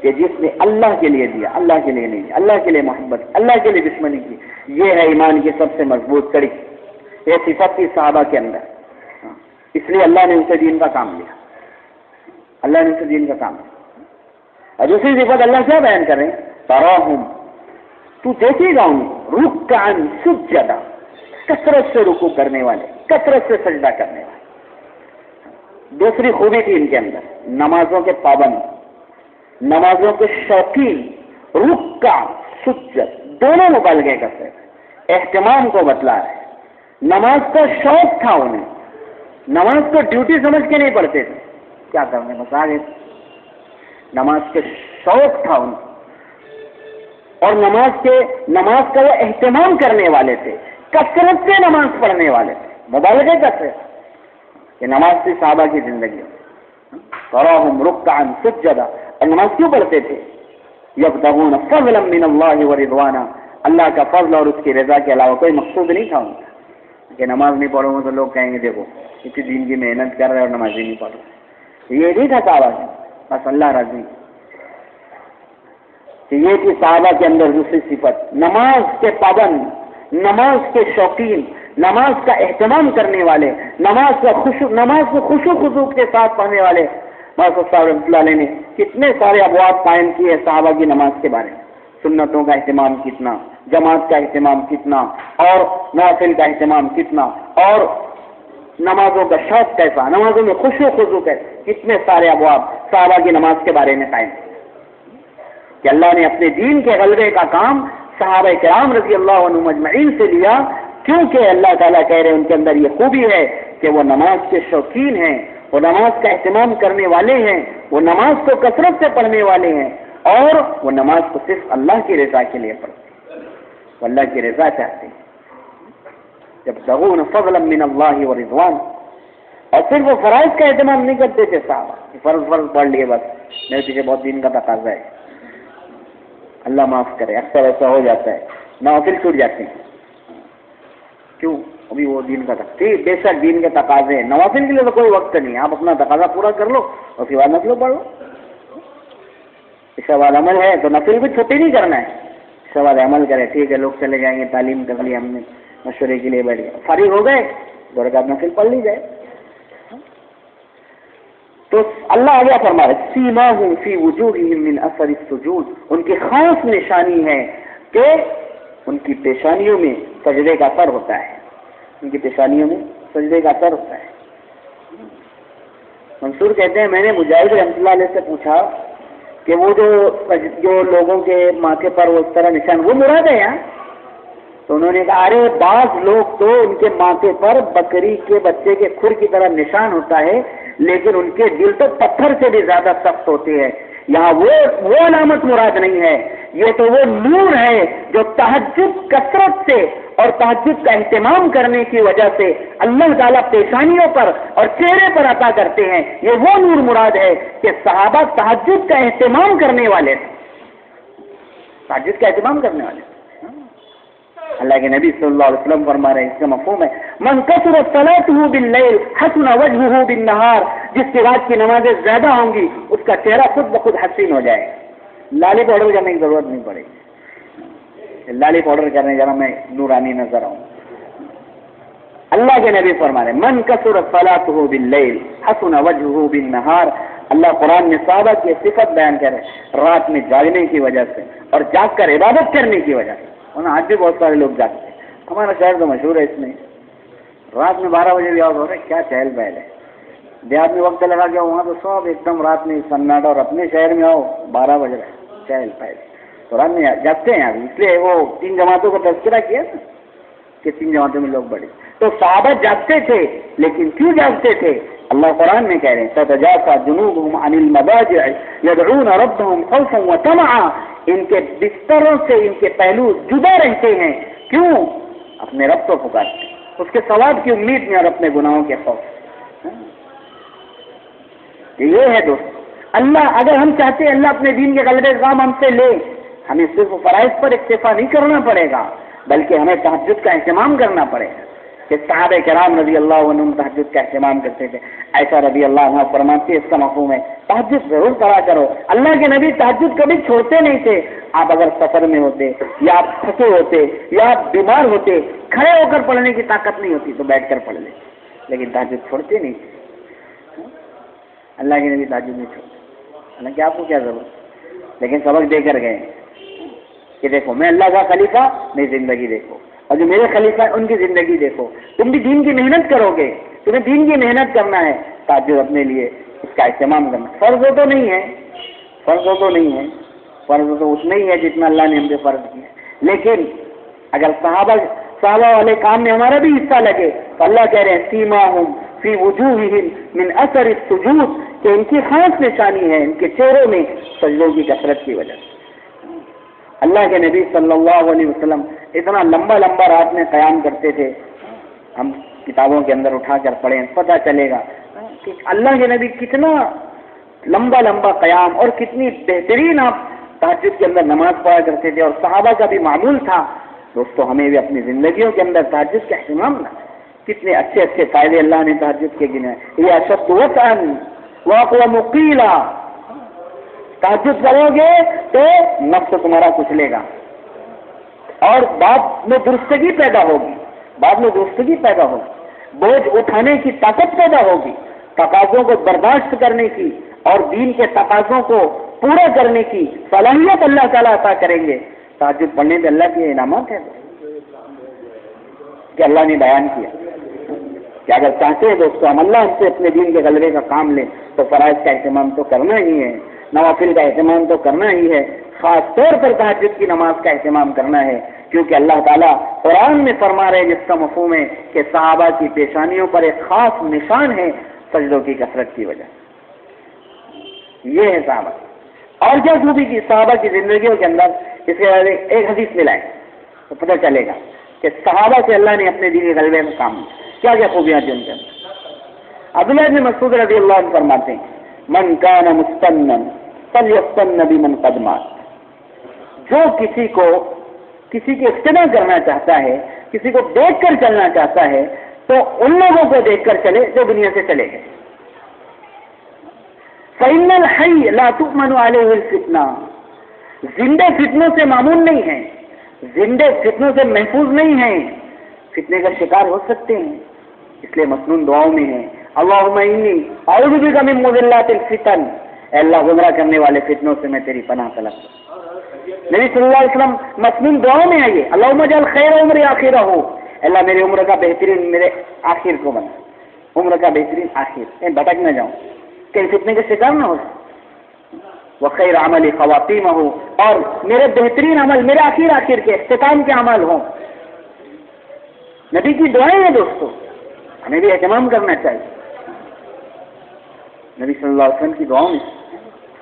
کہ جس نے اللہ کے لیے دیا، اللہ کے لیے نہیں، اللہ کے لیے محبت، اللہ کے لیے دشمنی کی، یہ ہے ایمان کی سب سے مضبوط کڑی۔ یہ صفت تھی صحابہ کے اندر، اس لیے اللہ نے ان سے دین کا کام لیا، اللہ نے ان سے دین کا کام لیا۔ اور دوسری صفت اللہ کیا بیان کر رہے ہیں؟ تراہم، تو دیکھے گا ان رکعا سجدا، کثرت سے رکوع کرنے والے، کثرت سے سجدہ کرنے والے۔ دوسری خوبی تھی ان کے اندر، نمازوں کے پابند، نمازوں کے شوقین، رکع سجد دونوں مبالغے کرتے تھے، اہتمام کو بتلا ہے۔ نماز کا شوق تھا انہیں، نماز کو ڈیوٹی سمجھ کے نہیں پڑھتے تھے، کیا کرنے بس آگے، نماز کے شوق تھا ان کو، اور نماز کا وہ اہتمام کرنے والے تھے، کثرت سے نماز پڑھنے والے تھے، مبالغے کرتے تھے کہ نماز تھی صحابہ کی زندگی میں۔ تراہم رکعا سجدا، اور نماز کیوں پڑھتے تھے؟ یبتغون فضلا من اللہ ورضوانا، اللہ کا فضل اور اس کی رضا کے علاوہ کوئی مقصود نہیں تھا ان کا، کہ نماز نہیں پڑھو گے تو لوگ کہیں گے دیکھو اسی دین کی محنت کر رہے اور نماز ہی نہیں پڑھ رہے، یہ نہیں تھا صحابہ سے، بس اللہ راضی۔ یہ تھی صحابہ کے اندر دوسری صفت، نماز کے پابند، نماز کے شوقین، نماز کا اہتمام کرنے والے، نماز کو خشوع خضوع کے ساتھ پڑھنے والے۔ مولانا صاحب رحمۃ اللہ علیہ نے کتنے سارے ابواب قائم کیے صحابہ کی نماز کے بارے میں، سنتوں کا اہتمام کتنا، جماعت کا اہتمام کتنا، اور نوافل کا اہتمام کتنا، اور نمازوں کا شوق کیسا، نمازوں میں خشوع خضوع کیسا، کتنے سارے ابواب صحابہ کی نماز کے بارے میں قائم، کہ اللہ نے اپنے دین کے غلبے کا کام صحابہ کرام رضی اللہ عنہم اجمعین سے لیا، کیونکہ اللہ تعالیٰ کہہ رہے ہیں ان کے اندر یہ خوبی ہے کہ وہ نماز کے شوقین ہیں، وہ نماز کا اہتمام کرنے والے ہیں، وہ نماز کو کثرت سے پڑھنے والے ہیں، اور وہ نماز کو صرف اللہ کی رضا کے لیے پڑھتے ہیں، وہ اللہ کی رضا چاہتے ہیں۔ یبتغون فضلا من اللہ ورضوان، اور صرف وہ فرائض کا اہتمام نہیں کرتے تھے صحابہ، فرض پڑھ لیے بس، میرے پیچھے بہت دین کا تقاضا ہے، اللہ معاف کرے، اکثر ایسا ہو جاتا ہے، نوافل چھوٹ جاتے ہیں، کیوں؟ ابھی وہ دین کا تقاضا، بے شک دین کے تقاضے ہیں، نوافل کے لیے تو کوئی وقت نہیں، آپ اپنا تقاضا پورا کر لو اور اس کے بعد نفل پڑھ لو، اس کے بعد عمل ہے تو نفل بھی چھٹی نہیں کرنا ہے، اس کے بعد عمل کرے، ٹھیک ہے لوگ چلے جائیں گے، تعلیم کر لی ہم نے، مشورے کے لیے بیٹھ گئے، فارغ ہو گئے، 2 رکعت نفل پڑھ لی جائے۔ تو اللہ آگے فرما رہے سیماہم فی وجوہہم من اثر السجود، ان کی خاص نشانی ہے کہ ان کی پیشانیوں میں سجدے کا اثر ہوتا ہے، ان کی پیشانیوں میں سجدے کا اثر ہوتا ہے۔ منصور کہتے ہیں میں نے مجاہد رحمۃ اللہ علیہ سے پوچھا کہ وہ جو لوگوں کے ماتھے پر وہ اس طرح نشان، وہ مراد ہے یہاں؟ تو انہوں نے کہا ارے بعض لوگ تو ان کے ماتھے پر بکری کے بچے کے کھر کی طرح نشان ہوتا ہے، لیکن ان کے دل تو پتھر سے بھی زیادہ سخت ہوتے ہیں، یہاں وہ علامت مراد نہیں ہے، یہ تو وہ نور ہے جو تہجد کثرت سے اور تہجد کا اہتمام کرنے کی وجہ سے اللہ تعالیٰ پیشانیوں پر اور چہرے پر عطا کرتے ہیں، یہ وہ نور مراد ہے کہ صحابہ تہجد کا اہتمام کرنے والے تھے، تہجد کا اہتمام کرنے والے تھے۔ اللہ کے نبی صلی اللہ علیہ وسلم فرما رہے ہیں، اس کا مفہوم ہے من کثرت صلاته باللیل حسن وجهه بالنهار، جس کی رات کی نمازیں زیادہ ہوں گی اس کا چہرہ خود بخود حسین ہو جائے گا، لالی پاؤڈر کرنے کی ضرورت نہیں پڑے گی، لالی پاؤڈر کرنے ذرا میں نورانی نظر آؤں۔ اللہ کے نبی فرما رہے ہیں من کثرت صلاته باللیل حسن وجهه بالنهار، اللہ قرآن میں صحابہ کی صفت بیان کرے رات میں جاگنے کی وجہ سے اور جاگ کر عبادت کرنے کی وجہ سے، آج بھی بہت سارے لوگ جاگتے ہیں، ہمارا شہر تو مشہور ہے اس میں، رات میں 12 بجے بھی آؤ ہو رہے کیا چہل پہل ہے، دیہات میں وقت لگا گیا وہاں تو سب ایک دم رات میں سناٹا، اور اپنے شہر میں آؤ 12 بج رہے چہل پہل، تو رات میں جاگتے ہیں ابھی، اس لیے وہ 3 جماعتوں کا تذکرہ کیا نا کہ 3 جماعتوں میں لوگ بڑھے، تو صحابہ جاگتے تھے، لیکن کیوں جاگتے تھے؟ اللہ قرآن میں کہہ رہے ہیں تتجافى جنوبهم عن المضاجع يدعون ربهم خوفا وطمعا، ان کے بستروں سے ان کے پہلو جدا رہتے ہیں، کیوں؟ اپنے رب کو پکارتے ہیں، اس کے ثواب کی امید میں اور اپنے گناہوں کے خوف۔ یہ ہے دوست، اللہ اگر ہم چاہتے ہیں اللہ اپنے دین کے غلبے کام ہم سے لے، ہمیں صرف فرائض پر اکتفا نہیں کرنا پڑے گا، بلکہ ہمیں تہجد کا اہتمام کرنا پڑے گا، کہ صحابہ کرام رضی اللہ عنہم تہجد کا اہتمام کرتے تھے، ایسا رضی اللہ عنہ فرماتے، اس کا مفہوم ہے تہجد ضرور پڑھا کرو۔ اللہ کے نبی تہجد کبھی چھوڑتے نہیں تھے، آپ اگر سفر میں ہوتے یا آپ تھکے ہوتے یا آپ بیمار ہوتے، کھڑے ہو کر پڑھنے کی طاقت نہیں ہوتی تو بیٹھ کر پڑھ لیں، لیکن تہجد چھوڑتے نہیں تھے، اللہ کے نبی تہجد نہیں چھوڑتے، حالانکہ آپ کو کیا ضرورت، لیکن سبق دے کر گئے کہ دیکھو میں اللہ کا خلیفہ، میری زندگی دیکھو، اور جو میرے خلیفہ ہیں ان کی زندگی دیکھو، تم بھی دین کی محنت کرو گے، تمہیں دین کی محنت کرنا ہے، تہجد اپنے لیے اس کا اہتمام کرنا، فرض تو نہیں ہے، فرض تو نہیں ہے، فرض تو اتنا ہی ہے جتنا اللہ نے ہم پہ فرض کیا، لیکن اگر صحابہ والے کام میں ہمارا بھی حصہ لگے تو اللہ کہہ رہے ہیں سیماہم فی وجوہہم من اثر السجود، کہ ان کی خاص نشانی ہے ان کے چہروں میں سجدوں کی کثرت کی وجہ سے۔ اللہ کے نبی صلی اللہ علیہ وسلم اتنا لمبا لمبا رات میں قیام کرتے تھے، ہم کتابوں کے اندر اٹھا کر پڑھیں پتہ چلے گا کہ اللہ کے نبی کتنا لمبا لمبا قیام اور کتنی بہترین آپ تہجد کے اندر نماز پڑھا کرتے تھے، اور صحابہ کا بھی معمول تھا۔ دوستو ہمیں بھی اپنی زندگیوں کے اندر تہجد کا اہتمام نہ، کتنے اچھے اچھے فائدے اللہ نے تہجد کے گنے، یہ اشد وطئا واقوم قیلا، تہجد کرو گے تو نفس تمہارا کچلے گا اور بعد میں درستگی پیدا ہوگی، بعد میں درستگی پیدا ہوگی، بوجھ اٹھانے کی طاقت پیدا ہوگی، تقاضوں کو برداشت کرنے کی اور دین کے تقاضوں کو پورا کرنے کی صلاحیت اللہ تعالیٰ عطا کریں گے۔ تہجد پڑھنے میں اللہ کے انعامات ہیں کہ اللہ نے بیان کیا کہ اگر چاہتے ہیں دوستو ہم اللہ ہم سے اپنے دین کے غلبے کا کام لیں تو فرائض کا اہتمام تو کرنا ہی ہے، نوافل کا اہتمام تو کرنا ہی ہے، خاص طور پر تہجد کی نماز کا اہتمام کرنا ہے، کیونکہ اللہ تعالیٰ قرآن میں فرما رہے ہیں جس کا مفہوم ہے کہ صحابہ کی پیشانیوں پر ایک خاص نشان ہے سجدوں کی کثرت کی وجہ، یہ ہے صحابہ۔ اور کیا خوبی کی صحابہ کی زندگیوں کے اندر، اس کے بعد ایک حدیث ملائے تو پتہ چلے گا کہ صحابہ سے اللہ نے اپنے دینی غلبے میں کام کیا کیا خوبیاں تھیں ان کے اندر۔ عبداللہ بن مسعود رضی اللہ عنہ فرماتے ہیں من کان مستنن فلیستن بمن قد مات، جو کسی کی اقتدا کرنا چاہتا ہے، کسی کو دیکھ کر چلنا چاہتا ہے تو ان لوگوں کو دیکھ کر چلے جو دنیا سے چلے گئے۔ فإن الحي لا تؤمن عليه الفتنة، زندے فتنوں سے معمون نہیں ہیں، زندے فتنوں سے محفوظ نہیں ہیں، فتنے کا شکار ہو سکتے ہیں، اس لیے مسنون دعاؤں میں ہے اللہم انی اعوذ بک من مضلات الفتن، اے اللہ گمراہ کرنے والے فتنوں سے میں تیری پناہ طلب کرتا ہوں۔ نبی صلی اللہ علیہ وسلم مسنون دعاؤں میں آئیے اللہم اجعل خیر عمری آخرہ ہو، اے اللہ میری عمر کا بہترین میرے آخر کو بنا، عمر کا بہترین آخر، بھٹک نہ جاؤں، کہیں فتنے کے شکار نہ ہو، وخیر عملی خواتیمہ ہو، اور میرے بہترین عمل میرے آخر کے اختتام کے عمل ہوں۔ نبی کی دعائیں ہیں دوستو، ہمیں بھی اہتمام کرنا چاہیے نبی صلی اللہ علیہ وسلم کی دعاؤں میں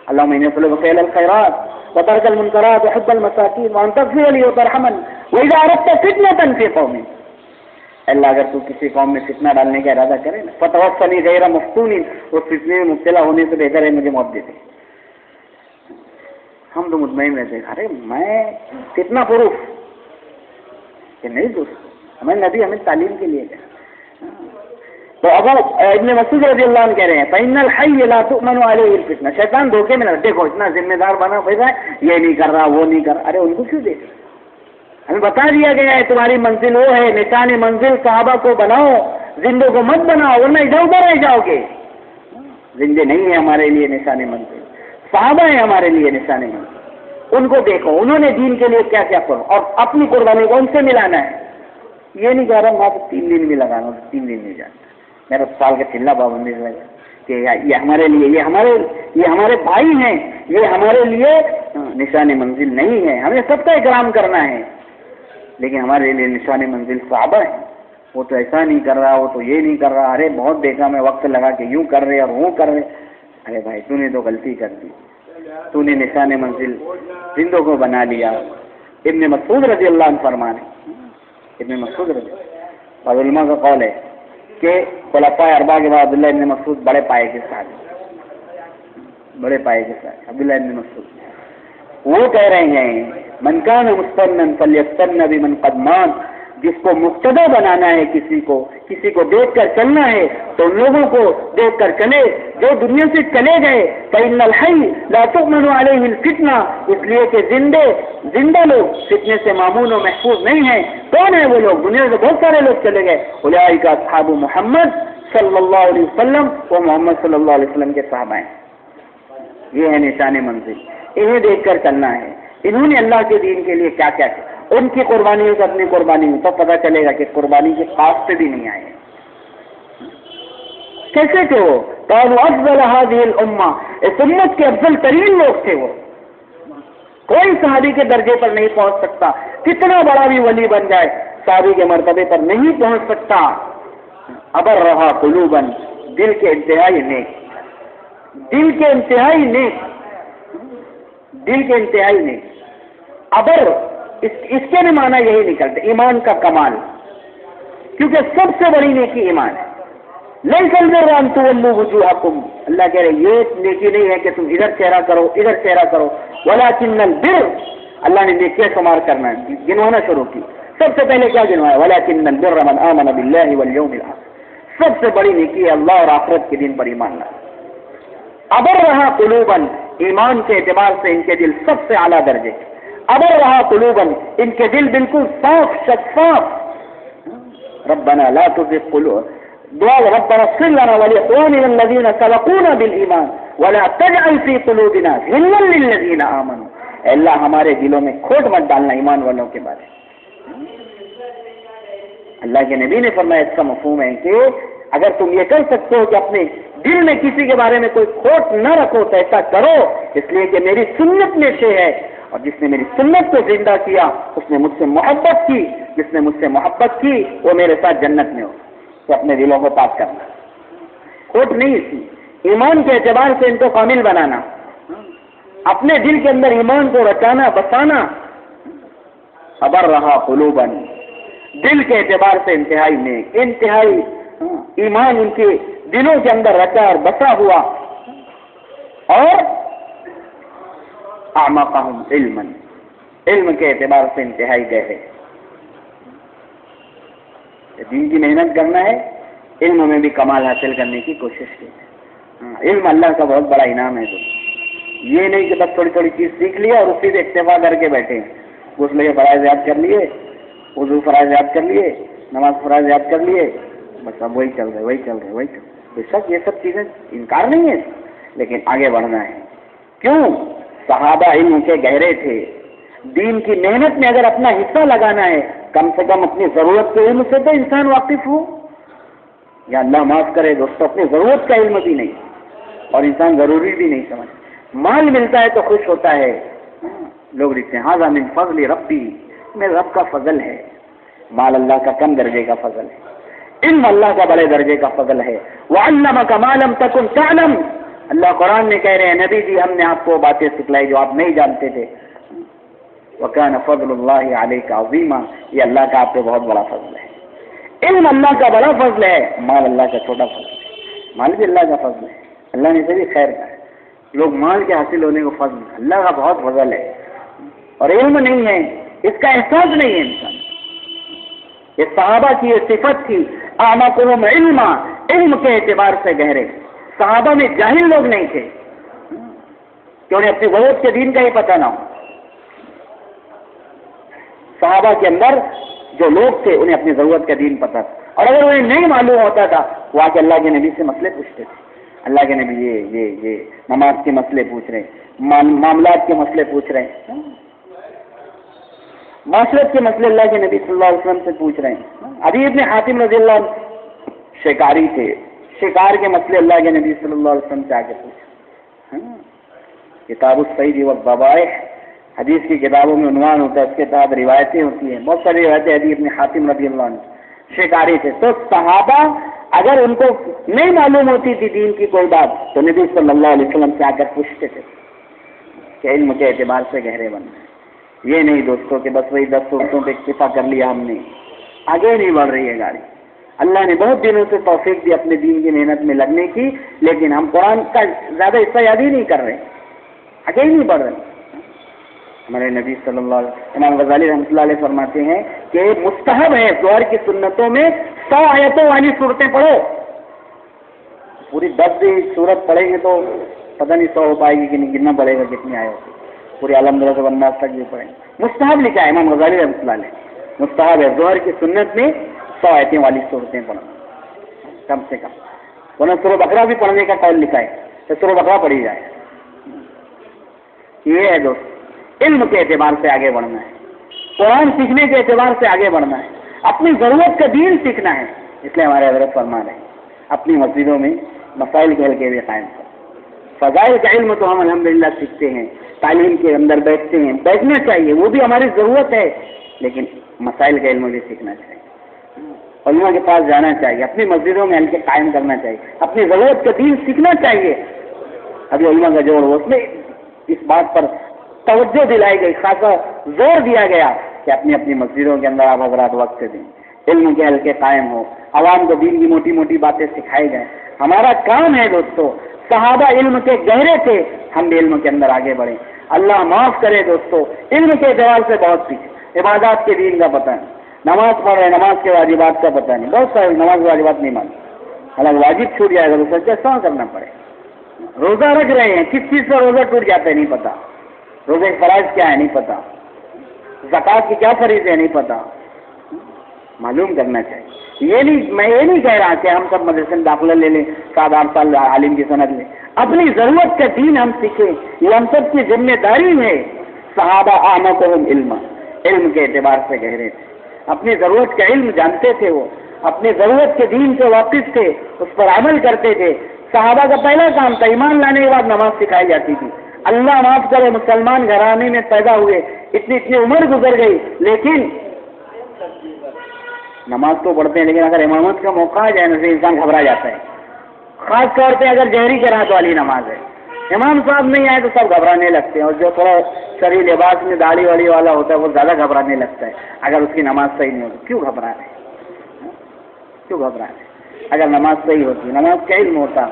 اللہم انی اسألک فعل الخیرات وترک المنکرات وحب المساکین وان تغفر لی وترحمن واذا اردت فتنة فی قوم، اللہ اگر تو کسی قوم میں فتنہ ڈالنے کا ارادہ کرے نا فتوفنی غیر مفتون، اس فتنے میں مبتلا ہونے سے بہتر ہے مجھے موت دے دے۔ ہم تو مطمئن رہتے ہیں ارے میں کتنا پروف کہ نہیں دوست، ہمیں نبی ہمیں تعلیم کے لیے گیا۔ تو ابو ابن مسعود رضی اللہ عنہ کہہ رہے ہیں فإن الحي لا تؤمن عليه الفتنة، شیطان دھوکے میں لگا، دیکھو اتنا ذمہ دار بنا پھر یہ نہیں کر رہا وہ نہیں کر رہا، ارے ان کو کیوں دیکھ، ہمیں بتا دیا گیا ہے تمہاری منزل وہ ہے، نشان منزل صحابہ کو بناؤ، زندوں کو مت بناؤ ورنہ ادھر ادھر رہ جاؤ گے۔ زندے نہیں ہے ہمارے لیے نشان منزل، صحابہ ہیں ہمارے لیے نشان منزل، ان کو دیکھو انہوں نے دین کے لیے کیا کیا کرو اور اپنی قربانی کو ان سے ملانا ہے۔ یہ نہیں کہہ رہا میں تو 3 دن بھی لگانا، 3 دن نہیں جانا، میرا سال کا چلا پابندی لگا کہ یہ ہمارے لیے یہ ہمارے بھائی ہیں، یہ ہمارے لیے نشان منزل نہیں ہے، ہمیں سب کا اکرام کرنا ہے، لیکن ہمارے لیے نشان منزل صحابہ ہیں۔ وہ تو ایسا نہیں کر رہا، وہ تو یہ نہیں کر رہا، ارے بہت دیکھا میں وقت لگا کہ یوں کر رہے اور وہ کر رہے، ارے بھائی تو نے تو غلطی کر دی، تو نے نشان منزل زندوں کو بنا لیا۔ ابن مسعود رضی اللہ عنہ فرمانے، ابن مسعود رضی اللہ علماء کا قول ہے کہ خلفاء اربعہ کے بعد عبداللہ ابن مسعود بڑے پائے کے ساتھ عبداللہ ابن مسعود وہ کہہ رہے ہیں من کان مستنن فلیستن بمن قد مات، جس کو مقتدا بنانا ہے کسی کو دیکھ کر چلنا ہے تو ان لوگوں کو دیکھ کر چلے جو دنیا سے چلے گئے۔ فإن الحي لا تؤمن عليه الفتنة، اس لیے کہ زندہ لوگ فتنے سے معمون و محفوظ نہیں ہیں۔ کون ہے وہ لوگ؟ دنیا سے بہت سارے لوگ چلے گئے، اولئک اصحاب محمد صلی اللہ علیہ وسلم، وہ محمد صلی اللہ علیہ وسلم کے صحابہ ہیں۔ یہ ہے نشان منزل، انہیں دیکھ کر چلنا ہے، انہوں نے اللہ کے دین کے لیے کیا کیا کیا، ان کی قربانیوں سے اپنی قربانی تو پتہ چلے گا کہ قربانی کے پاس سے بھی نہیں آئے۔ کیسے تھے وہ؟ قالوا افضل هذه الامه، اس امت کے افضل ترین لوگ تھے وہ، کوئی صحابی کے درجے پر نہیں پہنچ سکتا، کتنا بڑا بھی ولی بن جائے صحابی کے مرتبے پر نہیں پہنچ سکتا۔ ابر رہا قلوبا، دل کے انتہائی نیک، دل کے انتہائی نیک، دل کے انتہائی نیک۔ ابر اس کے بھی معنی یہی نکلتے ایمان کا کمال، کیونکہ سب سے بڑی نیکی ایمان ہے۔ لیس البر ان تولوا وجوہکم، اللہ کہہ رہے یہ نیکی نہیں ہے کہ تم ادھر چہرہ کرو ادھر چہرہ کرو، ولکن البر، اللہ نے نیکیاں شمار کرنا ہے، گنوانا شروع کی۔ سب سے پہلے کیا گنوایا؟ ولکن البر من آمن باللہ والیوم الآخر، سب سے بڑی نیکی ہے اللہ اور آخرت کے دن پر ایمان لانا۔ ابر رہا قلوبا، ایمان کے اعتبار سے ان کے دل سب سے اعلیٰ درجے کے، ابر رہا قلوبا، ان کے دل بالکل صاف شفاف۔ ربنا لا تزغ قلوبنا، دعا ربنا اغفر لنا ولاخواننا الذين سبقونا بالایمان ولا تجعل في قلوبنا غلا للذين آمنوا، اے اللہ ہمارے دلوں میں کھوٹ مت ڈالنا ایمان والوں کے بارے میں۔ اللہ کے نبی نے فرمایا اس کا مفہوم ہے کہ اگر تم یہ کر سکتے ہو کہ اپنے دل میں کسی کے بارے میں کوئی کھوٹ نہ رکھو تو ایسا کرو، اس لیے کہ میری سنت میں سے ہے اور جس نے میری سنت کو زندہ کیا اس نے مجھ سے محبت کی، جس نے مجھ سے محبت کی وہ میرے ساتھ جنت میں ہو۔ تو اپنے دلوں کو پاک کرنا، کھوٹ نہیں اس میں، ایمان کے اعتبار سے ان کو کامل بنانا، اپنے دل کے اندر ایمان کو رچانا بسانا۔ ابر رہا قلوباً، دل کے اعتبار سے انتہائی نیک، انتہائی ایمان ان کے دلوں کے اندر رچا اور بسا ہوا، اور اعمقہم علما، علم کے اعتبار سے انتہائی گہرے۔ دین کی محنت کرنا ہے، علم میں بھی کمال حاصل کرنے کی کوشش کی۔ علم اللہ کا بہت بڑا انعام ہے۔ یہ نہیں کہ بس تھوڑی تھوڑی چیز سیکھ لیا اور اسی سے اکتفا کر کے بیٹھے، غسل کے فرائض یاد کر لیے، وضو فرائض یاد کر لیے، نماز فرائض یاد کر لیے، بس اب وہی چل رہے وہی چل رہے وہی چل رہے۔ بے شک یہ سب چیزیں انکار نہیں ہے، لیکن آگے بڑھنا ہے۔ کیوں؟ صحابہ علم کے گہرے تھے، دین کی محنت میں اگر اپنا حصہ لگانا ہے کم سے کم اپنی ضرورت کے علم سے تو انسان واقف ہو۔ یا اللہ معاف کرے دوستو، اپنی ضرورت کا علم بھی نہیں اور انسان ضروری بھی نہیں سمجھ۔ مال ملتا ہے تو خوش ہوتا ہے، لوگ لکھتے ہیں ھذا من فضل ربی، میرے رب کا فضل ہے۔ مال اللہ کا کم درجے کا فضل ہے، علم اللہ کا بڑے درجے کا فضل ہے۔ وعلمک ما لم تکن تعلم، اللہ قرآن میں کہہ رہے ہیں نبی جی ہم نے آپ کو باتیں سکھلائی جو آپ نہیں جانتے تھے۔ وکان فضل اللہ علیک عظیما، یہ اللہ کا آپ پہ بہت بڑا فضل ہے۔ علم اللہ کا بڑا فضل ہے، مال اللہ کا چھوٹا فضل ہے۔ مال بھی اللہ کا فضل ہے، اللہ نے اسے بھی خیر کا ہے۔ لوگ مال کے حاصل ہونے کو فضل، اللہ کا بہت فضل ہے، اور علم نہیں ہے، اس کا احساس نہیں ہے انسان۔ یہ صحابہ کی یہ صفت تھی، اعمقہم علما، علم کے اعتبار سے گہرے۔ صحابہ میں جاہل لوگ نہیں تھے کہ انہیں اپنی ضرورت کے دین کا ہی پتہ نہ ہو۔ صحابہ کے اندر جو لوگ تھے انہیں اپنی ضرورت کا دین پتہ تھا، اور اگر انہیں نہیں معلوم ہوتا تھا وہ آ کے اللہ کے نبی سے مسئلے پوچھتے تھے۔ اللہ کے نبی یہ نماز کے مسئلے پوچھ رہے ہیں، معاملات کے مسئلے پوچھ رہے ہیں، معاشرت کے مسئلے اللہ کے نبی صلی اللہ علیہ وسلم سے پوچھ رہے ہیں۔ عدی ابن حاتم رضی اللہ عنہ شکاری تھے، شکار کے مسئلے اللہ کے نبی صلی اللہ علیہ وسلم سے آ کے پوچھے۔ کتاب الصید والذبائح، حدیث کی کتابوں میں عنوان ہوتا ہے، اس کے تحت روایتیں ہوتی ہیں، بہت ساری روایتیں۔ عدی ابن حاتم رضی اللہ عنہ شکاری تھے، تو صحابہ اگر ان کو نہیں معلوم ہوتی تھی دین کی کوئی بات تو نبی صلی اللہ علیہ وسلم سے آ کر پوچھتے تھے کہ علم کے اعتبار سے گہرے بننا ہے۔ یہ نہیں دوستوں کہ بس وہی 10 صورتوں پہ اکتفا کر لیا ہم نے، آگے نہیں بڑھ رہی ہے گاڑی۔ اللہ نے بہت دنوں سے توفیق دی اپنے دین کی محنت میں لگنے کی، لیکن ہم قرآن کا زیادہ حصہ یاد ہی نہیں کر رہے، آگے ہی نہیں بڑھ رہے۔ ہمارے نبی صلی اللہ علیہ وسلم، امام غزالی رحمۃ اللہ علیہ فرماتے ہیں کہ مستحب ہے ظہر کی سنتوں میں 100 آیتوں والی صورتیں پڑھو۔ پوری 10 بھی صورت پڑھیں گے تو پتہ نہیں 100 ہو پائے گی کہ نہیں، گننا پڑے گا کتنی آئے ہوتی، پوری الحمدللہ سے والناس تک بھی پڑھیں گے۔ مستحب لکھا ہے امام غزالی رحمۃ اللہ علیہ، مستحب ہے ظہر کی سنت میں 100 آیتیں والی صورتیں پڑھو کم سے کم، ورنہ سورہ بقرہ بھی پڑھنے کا قول لکھا ہے تو سورہ بقرہ پڑھی جائے۔ یہ ہے دوست، علم کے اعتبار سے آگے بڑھنا ہے، قرآن سیکھنے کے اعتبار سے آگے بڑھنا ہے، اپنی ضرورت کا دین سیکھنا ہے۔ اس لیے ہمارے حضرت فرما رہے ہیں اپنی مسجدوں میں مسائل کے حلقے بھی قائم کریں۔ فضائل کا علم تو ہم الحمدللہ سیکھتے ہیں، تعلیم کے اندر بیٹھتے ہیں، بیٹھنا چاہیے، وہ بھی ہماری ضرورت ہے، لیکن مسائل کا علم بھی سیکھنا چاہیے، علماء کے پاس جانا چاہیے، اپنی مسجدوں میں حلقے قائم کرنا چاہیے، اپنی ضرورت کا دین سیکھنا چاہیے۔ ابھی علماء کا جوڑ ہو، اس میں اس بات پر توجہ دلائی گئی، خاصا زور دیا گیا کہ اپنی اپنی مسجدوں کے اندر آپ حضرات وقت دیں، علم کے حلقے قائم ہو، عوام کو دین کی موٹی موٹی باتیں سکھائی جائیں۔ ہمارا کام ہے دوستو، صحابہ علم کے گہرے تھے، ہم بھی علم کے اندر آگے بڑھیں۔ اللہ معاف کرے دوستو، علم کے اعتبار سے بہت پیچھے، عبادات کے دین کا پتہ نہیں، نماز پڑھ رہے نماز کے واجبات کا پتہ نہیں، بہت سارے نماز واجبات نہیں مانتے، حالانکہ واجب چھوٹ جائے گا تو سچا کیسا کرنا پڑے۔ روزہ رکھ رہے ہیں، کس چیز سے روزہ ٹوٹ جاتا ہے نہیں پتا، روزے کے فرائض کیا ہے نہیں پتا، زکوٰۃ کی کیا فریض ہے نہیں پتا، معلوم کرنا چاہیے۔ میں یہ نہیں کہہ رہا کہ ہم سب مدرسے میں داخلہ لے لیں، 7-8 سال عالم کی سند لیں، اپنی ضرورت کا دین ہم سیکھیں، یہ ہم سب کی ذمہ داری ہے۔ صحابہ اعمقہم علما، علم کے اعتبار سے گہرے تھے، اپنی ضرورت کا علم جانتے تھے، وہ اپنی ضرورت کے دین سے واقف تھے، اس پر عمل کرتے تھے۔ صحابہ کا پہلا کام تھا، ایمان لانے کے بعد نماز سکھائی جاتی تھی، اللہ معاف کرے مسلمان گھرانے میں پیدا ہوئے، اتنی عمر گزر گئی، لیکن نماز تو پڑھتے ہیں، لیکن اگر امامت کا موقع آ جائے نا تو انسان گھبرا جاتا ہے، خاص طور پہ اگر جہری قرات والی نماز ہے، امام صاحب نہیں آئے تو سب گھبرانے لگتے ہیں، اور جو تھوڑا شرعی لباس میں داڑھی واڑی والا ہوتا ہے وہ زیادہ گھبرانے لگتا ہے اگر اس کی نماز صحیح نہیں ہوتی۔ کیوں گھبرا رہے، کیوں گھبرا رہے؟ اگر نماز صحیح ہوتی، نماز کا علم ہوتا،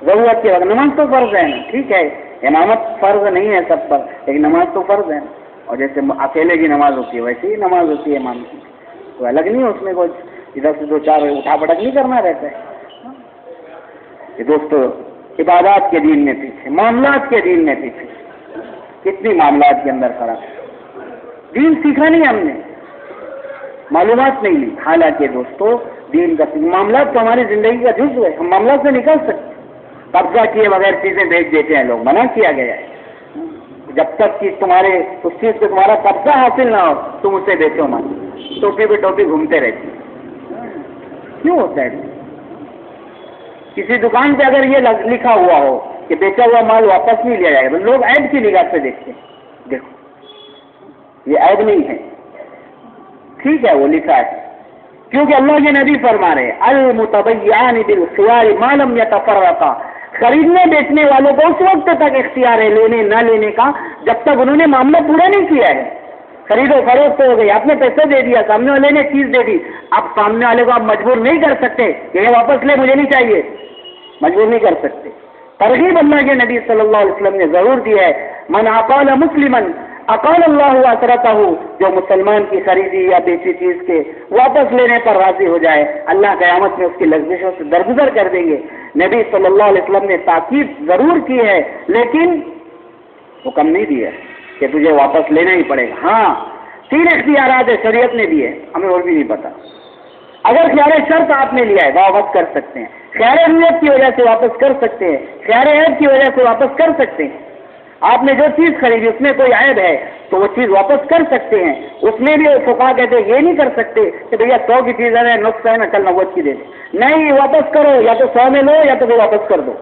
ضرورت کے وقت نماز تو فرض ہے نا، ٹھیک ہے امامت فرض نہیں ہے سب پر، لیکن نماز تو فرض ہے، اور جیسے اکیلے کی نماز ہوتی ہے ویسے ہی نماز ہوتی ہے امام کی، کوئی الگ نہیں، اس میں کوئی ادھر سے دو چار اٹھا پٹک نہیں کرنا رہتا ہے۔ یہ دوستو عبادات کے دین میں پیچھے، معاملات کے دین میں پیچھے، کتنی معاملات کے اندر فرق، دین سیکھا نہیں ہم نے، معلومات نہیں لی۔ حالانکہ دوستو دین کا معاملات تو ہماری زندگی کا جزو ہے، ہم معاملات سے نکل سکتے، قبضہ کیے بغیر چیزیں بیچ دیتے ہیں لوگ، منع کیا گیا ہے، جب تک کہ تمہارے اس چیز پہ تمہارا قبضہ حاصل نہ ہو تم اسے بیچو مت، ٹوپی پہ ٹوپی گھومتے رہتے، کیوں ہوتا ہے؟ کسی دکان پہ اگر یہ لکھا ہوا ہو کہ بیچا ہوا مال واپس نہیں لیا جائے گا، لوگ عیب کی نگاہ سے دیکھتے ہیں، دیکھو یہ عیب نہیں ہے، ٹھیک ہے وہ لکھا ہے، کیونکہ اللہ کے نبی فرما رہے المتبیعان بالخیار ما لم یتفرقا، خریدنے بیچنے والوں کو اس وقت تک اختیار ہے لینے نہ لینے کا جب تک انہوں نے معاملہ پورا نہیں کیا ہے۔ خرید و فروخت ہو گئی، آپ نے پیسے دے دیا، سامنے والے نے چیز دے دی، آپ سامنے والے کو آپ مجبور نہیں کر سکتے کہ یہ واپس لے، مجھے نہیں چاہیے، مجبور نہیں کر سکتے۔ ترغیب اللہ کے نبی صلی اللہ علیہ وسلم نے ضرور دی ہے، من اقال مسلمن اقال اللہ اثرتہ، جو مسلمان کی خریدی یا بیچی چیز کے واپس لینے پر راضی ہو جائے اللہ قیامت میں اس کی لغزشوں سے درگزر کر دیں گے۔ نبی صلی اللہ علیہ وسلم نے تاکید ضرور کی ہے لیکن حکم نہیں دیا کہ تجھے واپس لینا ہی پڑے گا۔ ہاں 3 اختیارات ہے شریعت نے دیے، ہمیں اور بھی نہیں پتا۔ اگر خیار شرط آپ نے لیا ہے واپس کر سکتے ہیں، خیار نیت کی وجہ سے واپس کر سکتے ہیں، خیار عیب کی وجہ سے واپس کر سکتے ہیں۔ آپ نے جو چیز خریدی اس میں کوئی عیب ہے تو وہ چیز واپس کر سکتے ہیں، اس میں بھی فقہا کہتے ہیں یہ نہیں کر سکتے کہ بھیا 100 کی چیز ہے نقص ہے نا کل 90 کی دے دیں، نہیں واپس کرو، یا تو 100 میں لو یا تو وہ واپس کر دو۔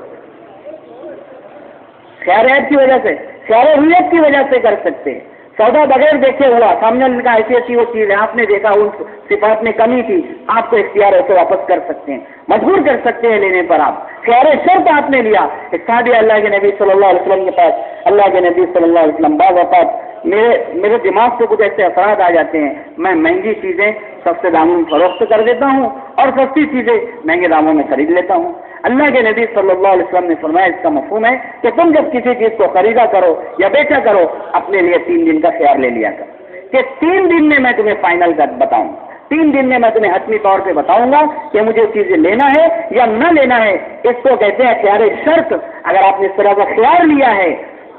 خیار عیب کی وجہ سے، خیار نیت کی وجہ سے کر سکتے ہیں، سودا بغیر دیکھے ہوا، سامنے ان کا ایسی ایسی وہ چیز ہے آپ نے دیکھا ان صفات میں کمی تھی، آپ کو اختیار ہے اسے واپس کر سکتے ہیں، مجبور کر سکتے ہیں لینے پر آپ۔ خیار شرط آپ نے لیا، ایک صحابی اللہ کے نبی صلی اللہ علیہ وسلم کے پاس، اللہ کے نبی صلی اللہ علیہ وسلم بعض اوقات میرے دماغ سے کچھ ایسے اثرات آ جاتے ہیں، میں مہنگی چیزیں سستے داموں میں فروخت کر دیتا ہوں اور سستی چیزیں مہنگے داموں میں خرید لیتا ہوں۔ اللہ کے نبی صلی اللہ علیہ وسلم نے فرمایا اس کا مفہوم ہے کہ تم جب کسی چیز کو خریدا کرو یا بیچا کرو اپنے لیے 3 دن کا خیار لے لیا کر کہ 3 دن میں میں تمہیں فائنل کر بتاؤں، 3 دن میں میں تمہیں حتمی طور پہ بتاؤں گا کہ مجھے چیزیں لینا ہے یا نہ لینا ہے۔ اس کو کہتے ہیں خیار شرط۔ اگر آپ نے اس طرح کا خیار لیا ہے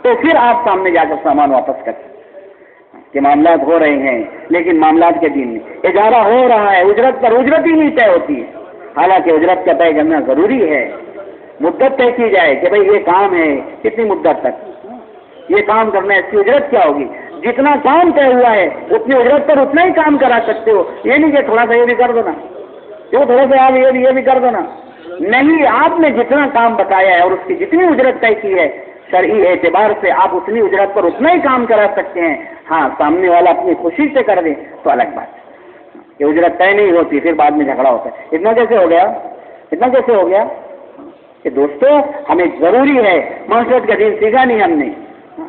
تو پھر آپ سامنے جا کر سامان واپس کرتے کہ معاملات ہو رہے ہیں، لیکن معاملات کے دن میں اجارہ ہو رہا ہے، اجرت پر اجرت ہی نہیں طے ہوتی ہے، حالانکہ اجرت کا طے کرنا ضروری ہے، مدت طے کی جائے کہ بھئی یہ کام ہے کتنی مدت تک یہ کام کرنا ہے، اس کی اجرت کیا ہوگی، جتنا کام طے ہوا ہے اتنی اجرت پر اتنا ہی کام کرا سکتے ہو، یہ نہیں کہ تھوڑا سا یہ بھی کر دو نا، یہ تھوڑا سا آپ یہ بھی کر دو نا، نہیں، آپ نے جتنا کام بتایا ہے اور اس کی جتنی اجرت طے کی ہے شرعی اعتبار سے آپ اتنی اجرت پر اتنا ہی کام کرا سکتے ہیں۔ ہاں سامنے والا اپنی خوشی سے کر دے تو الگ بات ہے، کہ اجرت طے نہیں ہوتی پھر بعد میں جھگڑا ہوتا ہے۔ اتنا کیسے ہو گیا کہ دوستو ہمیں ضروری ہے، معاشرت کا دین سیکھا نہیں ہم نے،